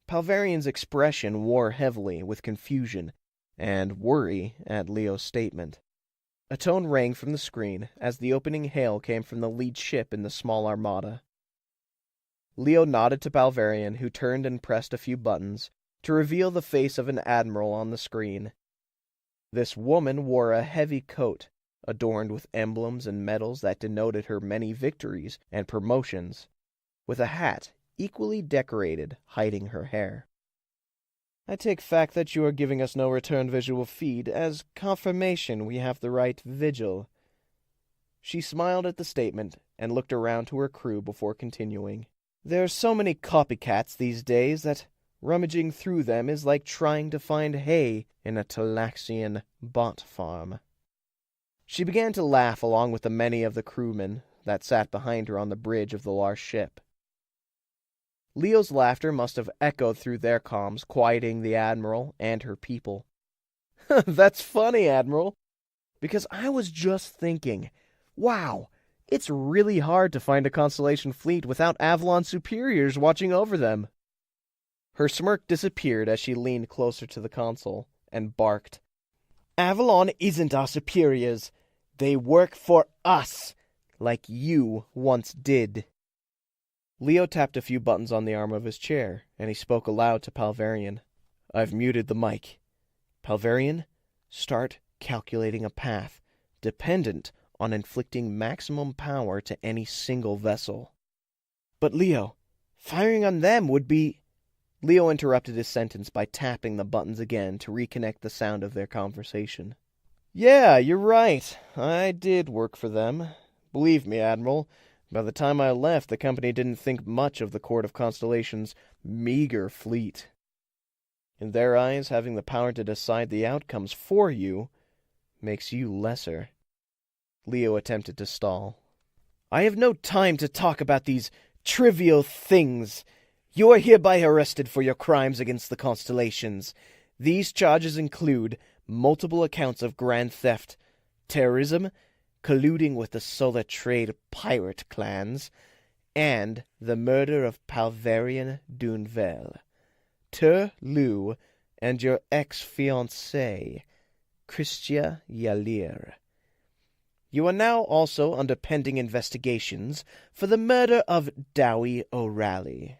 Palverian's expression wore heavily with confusion and worry at Leo's statement. A tone rang from the screen as the opening hail came from the lead ship in the small armada. Leo nodded to Palverian, who turned and pressed a few buttons to reveal the face of an admiral on the screen. This woman wore a heavy coat, adorned with emblems and medals that denoted her many victories and promotions, with a hat equally decorated hiding her hair. "I take fact that you are giving us no return visual feed as confirmation we have the right vigil." She smiled at the statement and looked around to her crew before continuing. "There are so many copycats these days that rummaging through them is like trying to find hay in a Talaxian bot farm." She began to laugh along with the many of the crewmen that sat behind her on the bridge of the large ship. Leo's laughter must have echoed through their comms, quieting the Admiral and her people. "That's funny, Admiral, because I was just thinking, wow, it's really hard to find a Constellation fleet without Avalon superiors watching over them." Her smirk disappeared as she leaned closer to the console and barked. "Avalon isn't our superiors. They work for us, like you once did." Leo tapped a few buttons on the arm of his chair, and he spoke aloud to Palverian. "I've muted the mic. Palverian, start calculating a path, dependent on inflicting maximum power to any single vessel." "But Leo, firing on them would be—" Leo interrupted his sentence by tapping the buttons again to reconnect the sound of their conversation. "Yeah, you're right. I did work for them. Believe me, Admiral, by the time I left, the company didn't think much of the Court of Constellation's meager fleet. In their eyes, having the power to decide the outcomes for you makes you lesser." Leo attempted to stall. "I have no time to talk about these trivial things. You are hereby arrested for your crimes against the Constellations. These charges include multiple accounts of grand theft, terrorism, colluding with the Solar Trade pirate clans, and the murder of Palverian Dunvel, Ter Lu, and your ex-fiancée, Christia Yalir. You are now also under pending investigations for the murder of Dowie O'Reilly.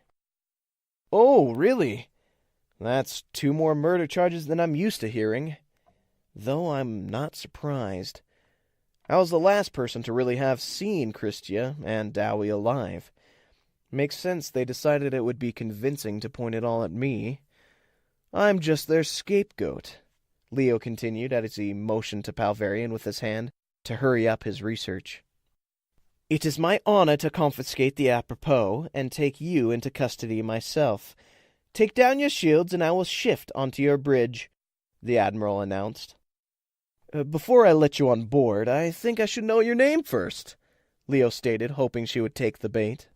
Oh, really? That's 2 more murder charges than I'm used to hearing. Though I'm not surprised. I was the last person to really have seen Christia and Dowie alive. Makes sense they decided it would be convincing to point it all at me. I'm just their scapegoat, Leo continued as he motioned to Palverian with his hand to hurry up his research. It is my honor to confiscate the apropos and take you into custody myself. Take down your shields and I will shift onto your bridge, the Admiral announced. Before I let you on board, I think I should know your name first, Leo stated, hoping she would take the bait.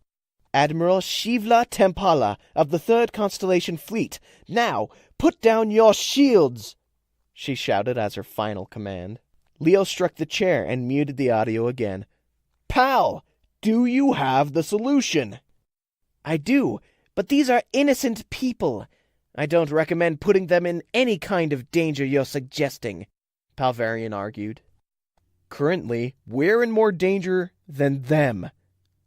Admiral Shivla Tempala of the 3rd Constellation Fleet. Now, put down your shields, she shouted as her final command. Leo struck the chair and muted the audio again. Pal, do you have the solution? I do, but these are innocent people. I don't recommend putting them in any kind of danger you're suggesting, Palverian argued. Currently, we're in more danger than them.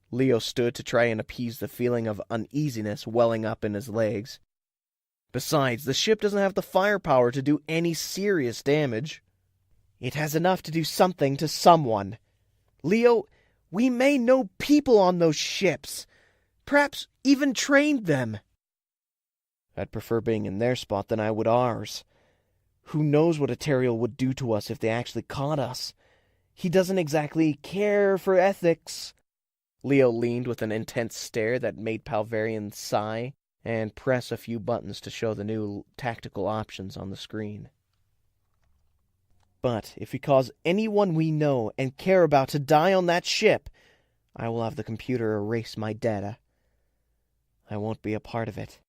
Leo stood to try and appease the feeling of uneasiness welling up in his legs. Besides, the ship doesn't have the firepower to do any serious damage. It has enough to do something to someone. Leo, we may know people on those ships. Perhaps even trained them. I'd prefer being in their spot than I would ours. Who knows what Eterial would do to us if they actually caught us? He doesn't exactly care for ethics. Leo leaned with an intense stare that made Palverian sigh and press a few buttons to show the new tactical options on the screen. But if we cause anyone we know and care about to die on that ship, I will have the computer erase my data. I won't be a part of it,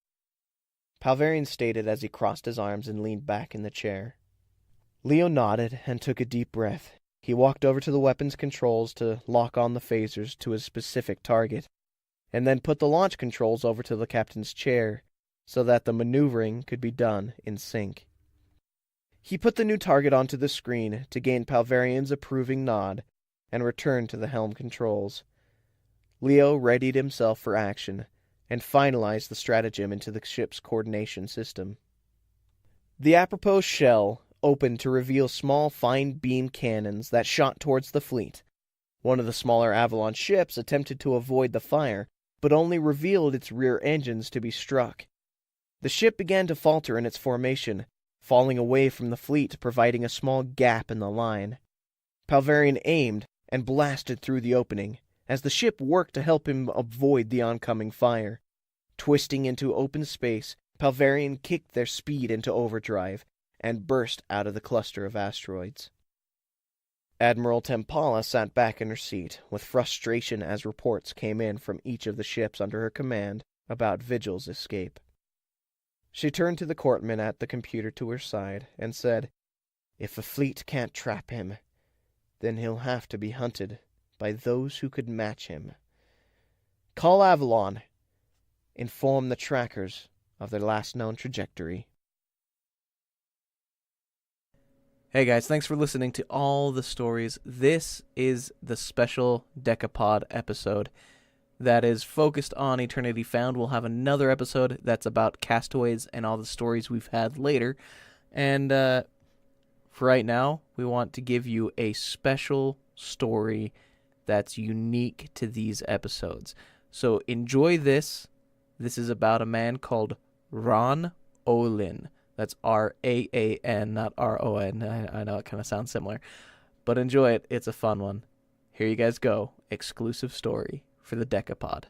Palverian stated as he crossed his arms and leaned back in the chair. Leo nodded and took a deep breath. He walked over to the weapons controls to lock on the phasers to his specific target, and then put the launch controls over to the captain's chair so that the maneuvering could be done in sync. He put the new target onto the screen to gain Palverian's approving nod and returned to the helm controls. Leo readied himself for action and finalized the stratagem into the ship's coordination system. The apropos shell opened to reveal small fine beam cannons that shot towards the fleet. One of the smaller Avalon ships attempted to avoid the fire, but only revealed its rear engines to be struck. The ship began to falter in its formation, falling away from the fleet, providing a small gap in the line. Palverian aimed and blasted through the opening, as the ship worked to help him avoid the oncoming fire. Twisting into open space, Palverian kicked their speed into overdrive, and burst out of the cluster of asteroids. Admiral Tempala sat back in her seat, with frustration as reports came in from each of the ships under her command about Vigil's escape. She turned to the courtman at the computer to her side and said, "If the fleet can't trap him, then he'll have to be hunted by those who could match him. Call Avalon. Inform the trackers of their last known trajectory." Hey guys, thanks for listening to all the stories. This is the special Decapod episode that is focused on Eternity Found. We'll have another episode that's about Castaways and all the stories we've had later. And for right now, we want to give you a special story that's unique to these episodes. So enjoy this. This is about a man called Ron Olin. That's R-A-A-N, not R-O-N. I know it kind of sounds similar. But enjoy it. It's a fun one. Here you guys go. Exclusive story for the Decapod.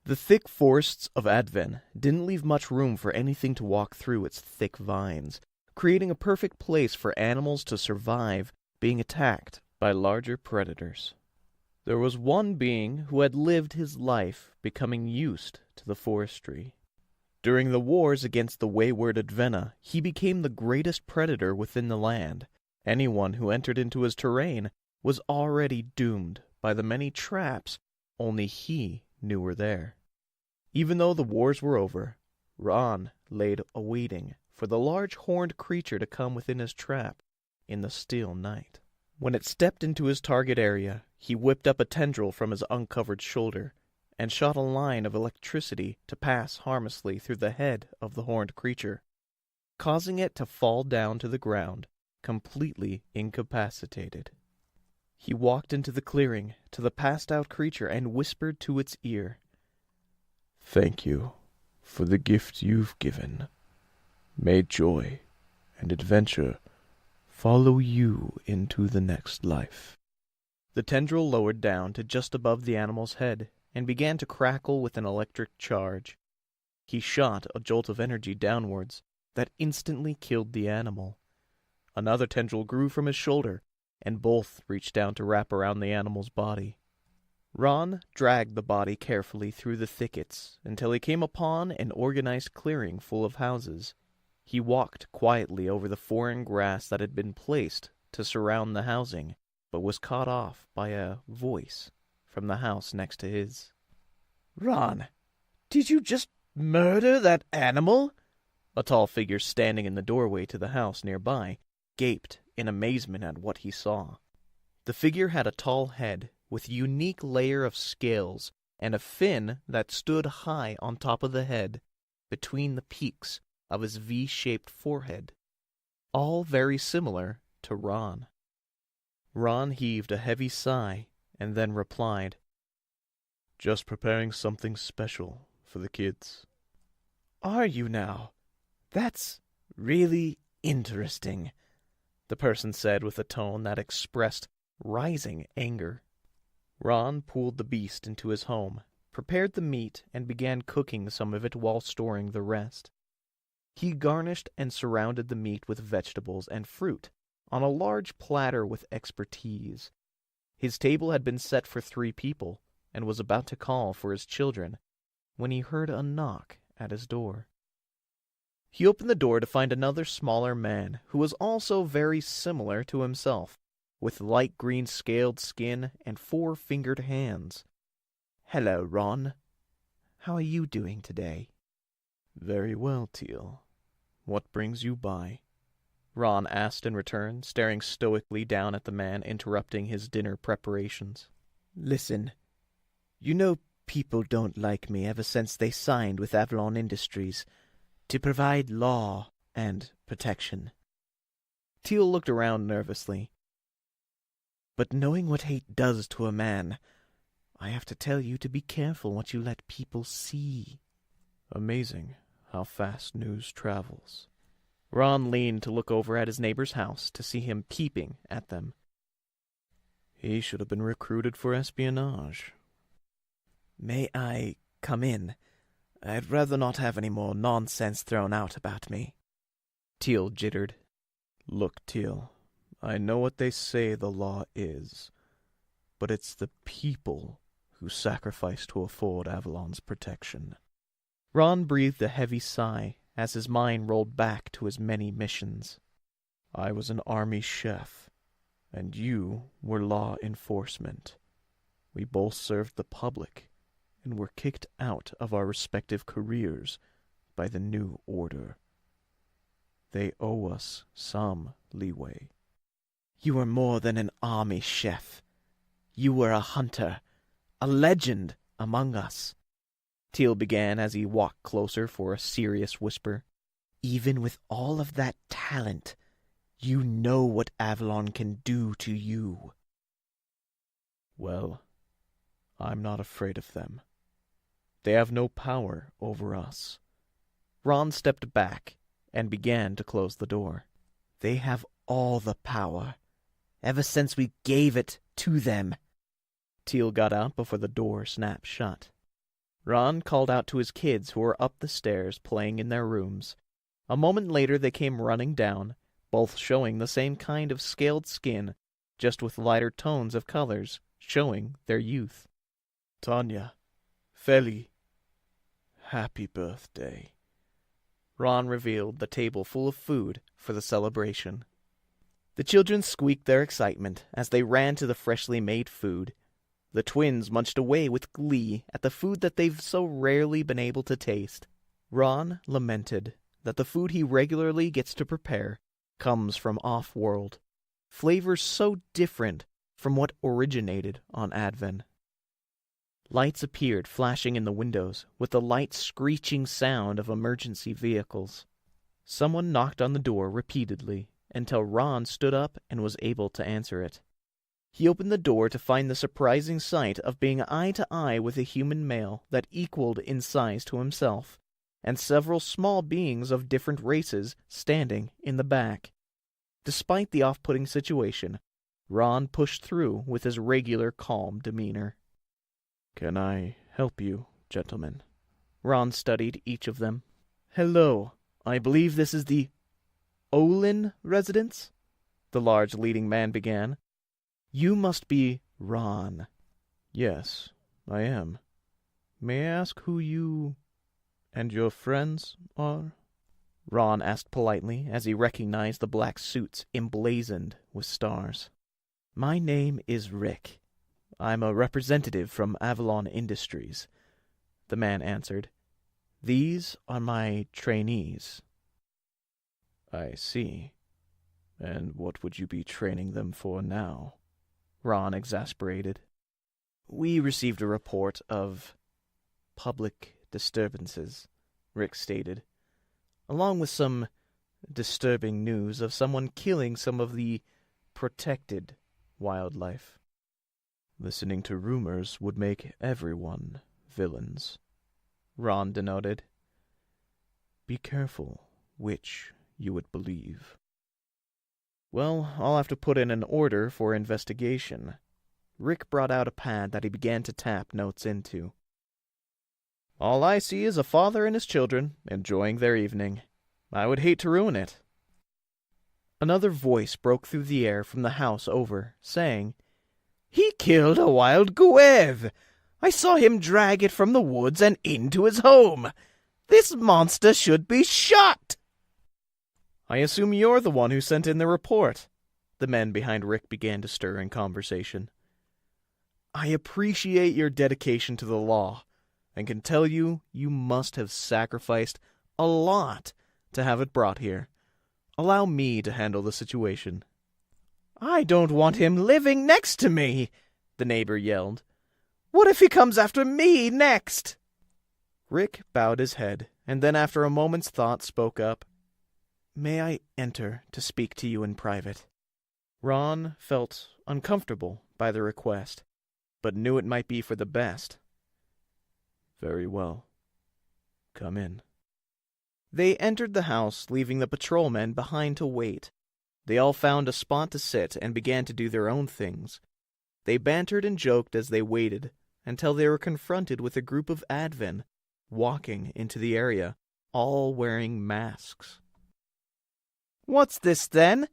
The thick forests of Adven didn't leave much room for anything to walk through its thick vines, creating a perfect place for animals to survive being attacked by larger predators. There was one being who had lived his life becoming used to the forestry. During the wars against the wayward Advena, he became the greatest predator within the land. Anyone who entered into his terrain was already doomed by the many traps only he knew were there. Even though the wars were over, Ron laid awaiting for the large horned creature to come within his trap in the still night. When it stepped into his target area, he whipped up a tendril from his uncovered shoulder and shot a line of electricity to pass harmlessly through the head of the horned creature, causing it to fall down to the ground, completely incapacitated. He walked into the clearing to the passed-out creature and whispered to its ear, "Thank you for the gift you've given. May joy and adventure follow you into the next life." The tendril lowered down to just above the animal's head and began to crackle with an electric charge. He shot a jolt of energy downwards that instantly killed the animal. Another tendril grew from his shoulder, and both reached down to wrap around the animal's body. Ron dragged the body carefully through the thickets until he came upon an organized clearing full of houses. He walked quietly over the foreign grass that had been placed to surround the housing, but was caught off by a voice from the house next to his. "Ron, did you just murder that animal?" A tall figure standing in the doorway to the house nearby gaped in amazement at what he saw. The figure had a tall head with a unique layer of scales and a fin that stood high on top of the head, between the peaks of his V-shaped forehead, all very similar to Ron. Ron heaved a heavy sigh and then replied, "Just preparing something special for the kids." "Are you now? That's really interesting," the person said with a tone that expressed rising anger. Ron pulled the beast into his home, prepared the meat, and began cooking some of it while storing the rest. He garnished and surrounded the meat with vegetables and fruit on a large platter with expertise. His table had been set for 3 people and was about to call for his children when he heard a knock at his door. He opened the door to find another smaller man who was also very similar to himself, with light green scaled skin and 4-fingered hands. "Hello, Ron. How are you doing today?" "Very well, Teal. What brings you by?" Ron asked in return, staring stoically down at the man interrupting his dinner preparations. "Listen, you know people don't like me ever since they signed with Avalon Industries to provide law and protection." Teal looked around nervously. "But knowing what hate does to a man, I have to tell you to be careful what you let people see." Amazing how fast news travels. Ron leaned to look over at his neighbor's house to see him peeping at them. He should have been recruited for espionage. "May I come in? I'd rather not have any more nonsense thrown out about me." Teal jittered. "Look, Teal, I know what they say the law is, but it's the people who sacrifice to afford Avalon's protection." Ron breathed a heavy sigh as his mind rolled back to his many missions. "I was an army chef, and you were law enforcement. We both served the public and were kicked out of our respective careers by the new order. They owe us some leeway." "You were more than an army chef. You were a hunter, a legend among us," Teal began as he walked closer for a serious whisper. "Even with all of that talent, you know what Avalon can do to you." "Well, I'm not afraid of them. They have no power over us." Ron stepped back and began to close the door. "They have all the power, ever since we gave it to them." Teal got out before the door snapped shut. Ron called out to his kids who were up the stairs playing in their rooms. A moment later they came running down, both showing the same kind of scaled skin, just with lighter tones of colors, showing their youth. "Tanya, Feli, happy birthday." Ron revealed the table full of food for the celebration. The children squeaked their excitement as they ran to the freshly made food. The twins munched away with glee at the food that they've so rarely been able to taste. Ron lamented that the food he regularly gets to prepare comes from off-world, flavors so different from what originated on Adven. Lights appeared flashing in the windows with the light screeching sound of emergency vehicles. Someone knocked on the door repeatedly until Ron stood up and was able to answer it. He opened the door to find the surprising sight of being eye to eye with a human male that equaled in size to himself, and several small beings of different races standing in the back. Despite the off-putting situation, Ron pushed through with his regular calm demeanor. "Can I help you, gentlemen?" Ron studied each of them. "Hello, I believe this is the Olin residence?" the large leading man began. "You must be Ron." "Yes, I am. May I ask who you and your friends are?" Ron asked politely as he recognized the black suits emblazoned with stars. "My name is Rick. I'm a representative from Avalon Industries," the man answered. "These are my trainees." "I see. And what would you be training them for now?" Ron exasperated. "We received a report of public disturbances," Rick stated, "along with some disturbing news of someone killing some of the protected wildlife." "Listening to rumors would make everyone villains," Ron denoted. "Be careful which you would believe." "Well, I'll have to put in an order for investigation." Rick brought out a pad that he began to tap notes into. "All I see is a father and his children enjoying their evening. I would hate to ruin it." Another voice broke through the air from the house over, saying, "He killed a wild guev! I saw him drag it from the woods and into his home. This monster should be shot!" "I assume you're the one who sent in the report." The men behind Rick began to stir in conversation. "I appreciate your dedication to the law, and can tell you must have sacrificed a lot to have it brought here. Allow me to handle the situation." "I don't want him living next to me," the neighbor yelled. "What if he comes after me next?" Rick bowed his head, and then after a moment's thought spoke up. "May I enter to speak to you in private?" Ron felt uncomfortable by the request, but knew it might be for the best. "Very well. Come in." They entered the house, leaving the patrolmen behind to wait. They all found a spot to sit and began to do their own things. They bantered and joked as they waited, until they were confronted with a group of Adven walking into the area, all wearing masks. "What's this, then?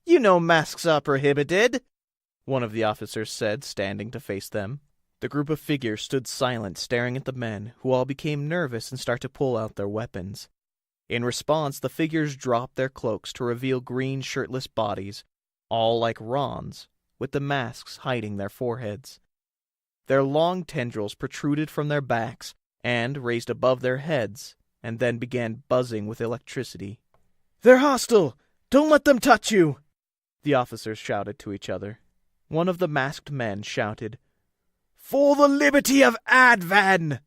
You know masks are prohibited," one of the officers said, standing to face them. The group of figures stood silent, staring at the men, who all became nervous and started to pull out their weapons. In response, the figures dropped their cloaks to reveal green shirtless bodies, all like Ron's, with the masks hiding their foreheads. Their long tendrils protruded from their backs and raised above their heads, and then began buzzing with electricity. "They're hostile! Don't let them touch you!" the officers shouted to each other. One of the masked men shouted, "For the liberty of Advan!"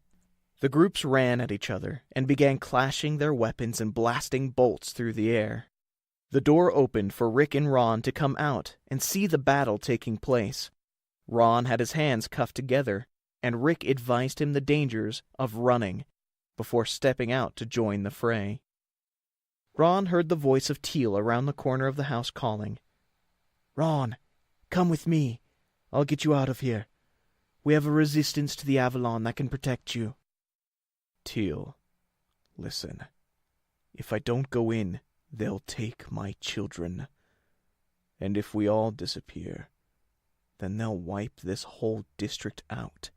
The groups ran at each other and began clashing their weapons and blasting bolts through the air. The door opened for Rick and Ron to come out and see the battle taking place. Ron had his hands cuffed together, and Rick advised him the dangers of running before stepping out to join the fray. Ron heard the voice of Teal around the corner of the house calling, "Ron, come with me. I'll get you out of here. We have a resistance to the Avalon that can protect you." "Teal, listen. If I don't go in, they'll take my children. And if we all disappear, then they'll wipe this whole district out,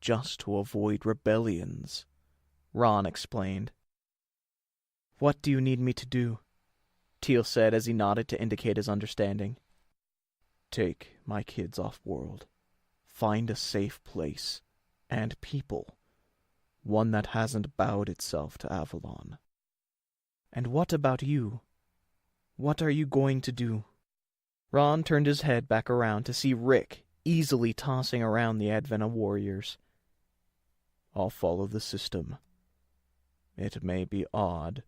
just to avoid rebellions," Ron explained. "What do you need me to do?" Teal said as he nodded to indicate his understanding. Take my kids off-world. Find a safe place. And people. One that hasn't bowed itself to Avalon. And what about you? What are you going to do? Ron turned his head back around to see Rick easily tossing around the Advena warriors. I'll follow the system. It may be odd,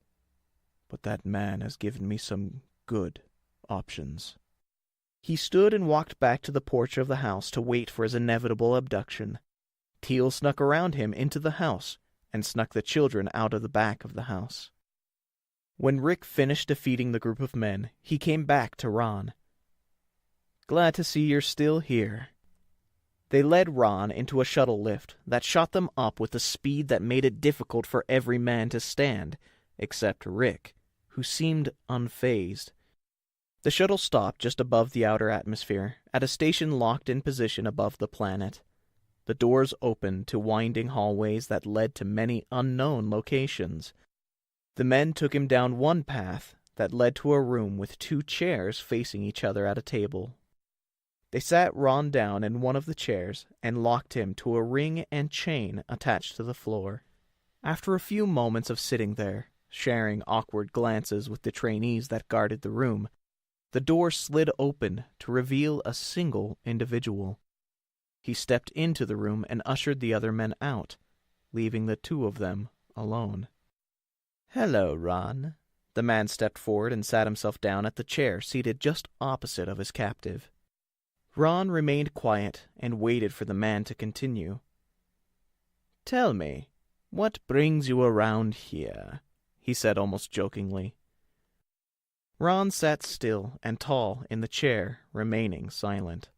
but that man has given me some good options. He stood and walked back to the porch of the house to wait for his inevitable abduction. Teal snuck around him into the house and snuck the children out of the back of the house. When Rick finished defeating the group of men, he came back to Ron. Glad to see you're still here. They led Ron into a shuttle lift that shot them up with a speed that made it difficult for every man to stand, except Rick, who seemed unfazed. The shuttle stopped just above the outer atmosphere, at a station locked in position above the planet. The doors opened to winding hallways that led to many unknown locations. The men took him down one path that led to a room with 2 chairs facing each other at a table. They sat Ron down in one of the chairs and locked him to a ring and chain attached to the floor. After a few moments of sitting there, sharing awkward glances with the trainees that guarded the room, the door slid open to reveal a single individual. He stepped into the room and ushered the other men out, leaving the 2 of them alone. "Hello, Ron." The man stepped forward and sat himself down at the chair seated just opposite of his captive. Ron remained quiet and waited for the man to continue. "Tell me, what brings you around here?" he said almost jokingly. Ron sat still and tall in the chair, remaining silent.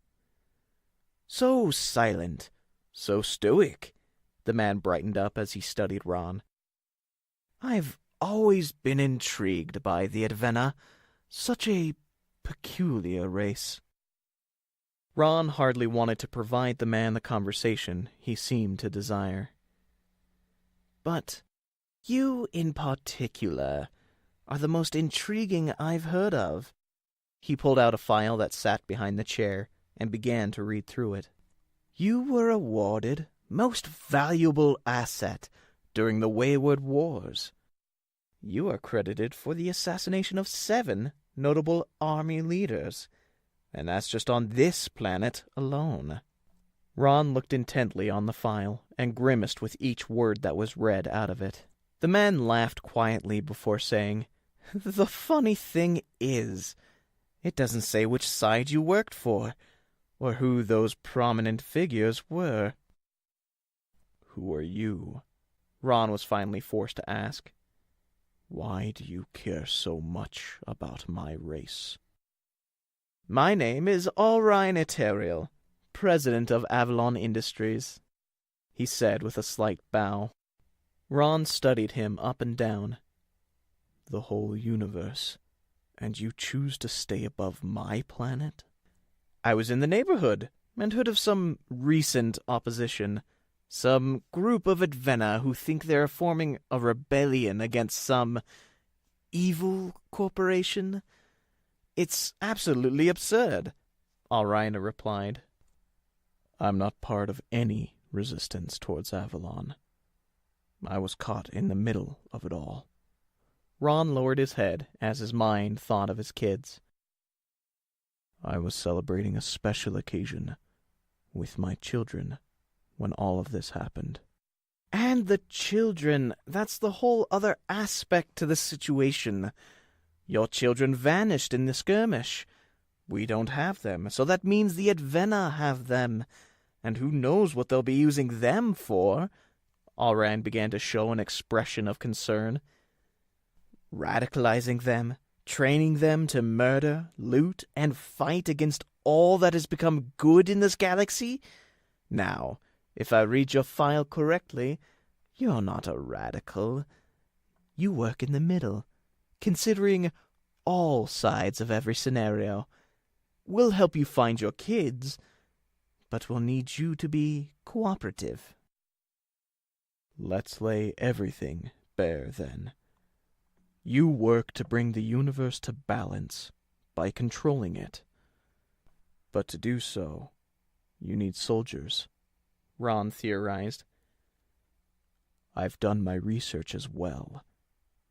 "So silent, so stoic," the man brightened up as he studied Ron. "I've always been intrigued by the Advena, such a peculiar race." Ron hardly wanted to provide the man the conversation he seemed to desire. "But you in particular are the most intriguing I've heard of." He pulled out a file that sat behind the chair and began to read through it. "You were awarded Most Valuable Asset during the Wayward Wars. You are credited for the assassination of 7 notable army leaders, and that's just on this planet alone." Ron looked intently on the file and grimaced with each word that was read out of it. The man laughed quietly before saying, "The funny thing is, it doesn't say which side you worked for, or who those prominent figures were." "Who are you?" Ron was finally forced to ask. "Why do you care so much about my race?" "My name is Alrine Eterial, president of Avalon Industries," he said with a slight bow. Ron studied him up and down. "The whole universe, and you choose to stay above my planet?" "I was in the neighborhood, and heard of some recent opposition. Some group of Advena who think they're forming a rebellion against some evil corporation. It's absolutely absurd," Alrina replied. "I'm not part of any resistance towards Avalon. I was caught in the middle of it all." Ron lowered his head as his mind thought of his kids. "I was celebrating a special occasion with my children when all of this happened." "And the children, that's the whole other aspect to the situation. Your children vanished in the skirmish. We don't have them, so that means the Advena have them. And who knows what they'll be using them for?" Alran began to show an expression of concern. "Radicalizing them, training them to murder, loot, and fight against all that has become good in this galaxy? Now, if I read your file correctly, you're not a radical. You work in the middle, considering all sides of every scenario. We'll help you find your kids, but we'll need you to be cooperative." "Let's lay everything bare, then. You work to bring the universe to balance by controlling it. But to do so, you need soldiers, Ron theorized. I've done my research as well.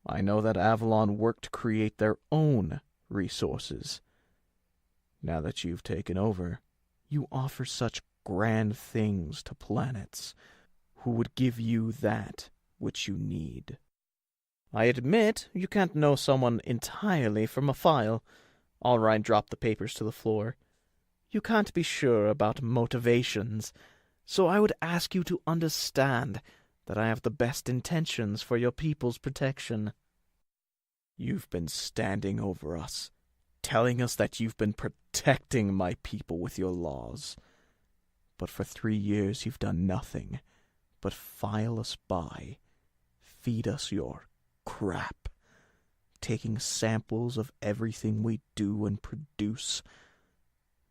I know that Avalon worked to create their own resources. Now that you've taken over, you offer such grand things to planets who would give you that which you need. I admit you can't know someone entirely from a file. Allright dropped the papers to the floor. You can't be sure about motivations, so I would ask you to understand that I have the best intentions for your people's protection. You've been standing over us, telling us that you've been protecting my people with your laws. But for 3 years you've done nothing but file us by, feed us your crap, taking samples of everything we do and produce.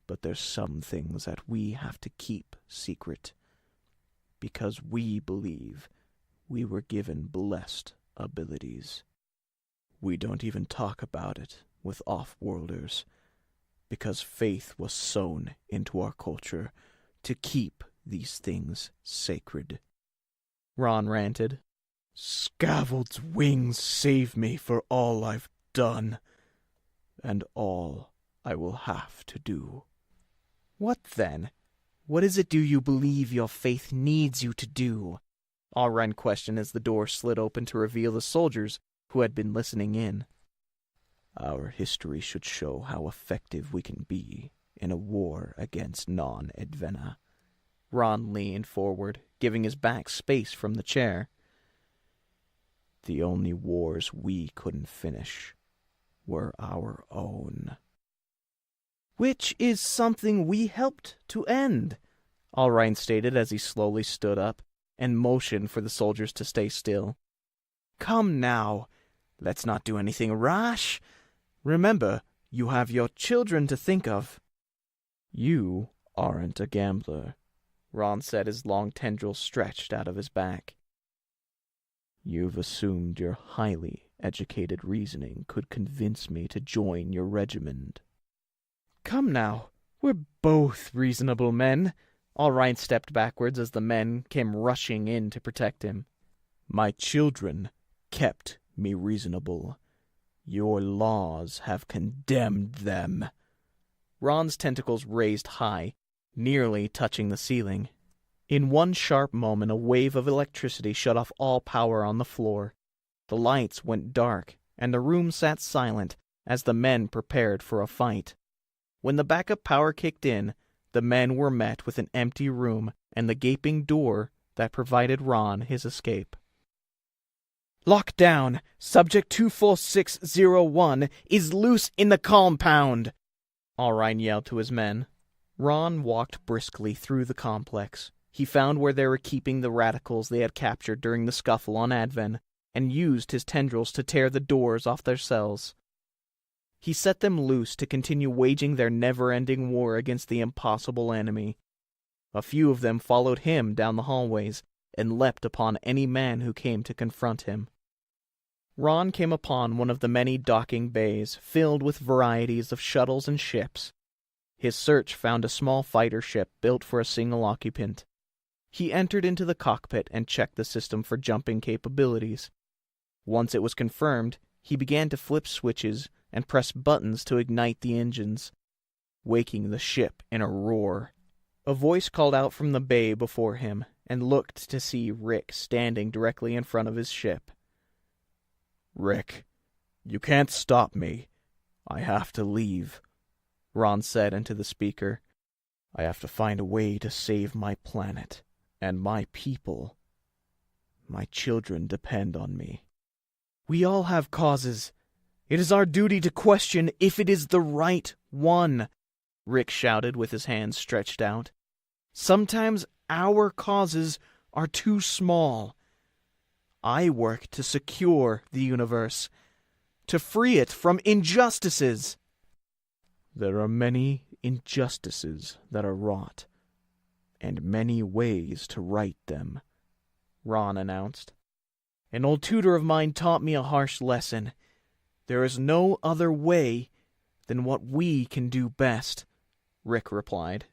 But there's some things that we have to keep secret, because we believe we were given blessed abilities. We don't even talk about it with off-worlders, because faith was sown into our culture to keep these things sacred. Ron ranted. Scavald's wings save me for all I've done, and all I will have to do. What then? What is it do you believe your faith needs you to do? Allright questioned as the door slid open to reveal the soldiers who had been listening in. Our history should show how effective we can be in a war against non-Advena. Ron leaned forward, giving his back space from the chair. The only wars we couldn't finish were our own. Which is something we helped to end, Allright stated as he slowly stood up and motioned for the soldiers to stay still. Come now, let's not do anything rash. Remember, you have your children to think of. You aren't a gambler, Ron said, his long tendrils stretched out of his back. You've assumed your highly educated reasoning could convince me to join your regiment. Come now, we're both reasonable men. Allright stepped backwards as the men came rushing in to protect him. My children kept me reasonable. Your laws have condemned them. Ron's tentacles raised high, nearly touching the ceiling. In one sharp moment, a wave of electricity shut off all power on the floor. The lights went dark, and the room sat silent as the men prepared for a fight. When the backup power kicked in, the men were met with an empty room and the gaping door that provided Ron his escape. Lock down! Subject 24601 is loose in the compound! Allright yelled to his men. Ron walked briskly through the complex. He found where they were keeping the radicals they had captured during the scuffle on Adven, and used his tendrils to tear the doors off their cells. He set them loose to continue waging their never-ending war against the impossible enemy. A few of them followed him down the hallways, and leapt upon any man who came to confront him. Ron came upon one of the many docking bays filled with varieties of shuttles and ships. His search found a small fighter ship built for a single occupant. He entered into the cockpit and checked the system for jumping capabilities. Once it was confirmed, he began to flip switches and press buttons to ignite the engines, waking the ship in a roar. A voice called out from the bay before him, and looked to see Rick standing directly in front of his ship. Rick, you can't stop me. I have to leave, Ron said into the speaker. I have to find a way to save my planet and my people. My children depend on me. We all have causes. It is our duty to question if it is the right one, Rick shouted with his hands stretched out. Sometimes our causes are too small. I work to secure the universe, to free it from injustices. There are many injustices that are wrought, and many ways to right them, Ron announced. An old tutor of mine taught me a harsh lesson. There is no other way than what we can do best, Rick replied.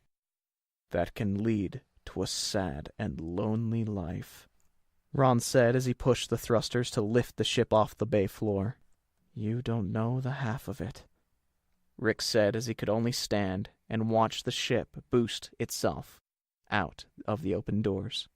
That can lead to a sad and lonely life, Ron said as he pushed the thrusters to lift the ship off the bay floor. You don't know the half of it, Rick said as he could only stand and watch the ship boost itself out of the open doors.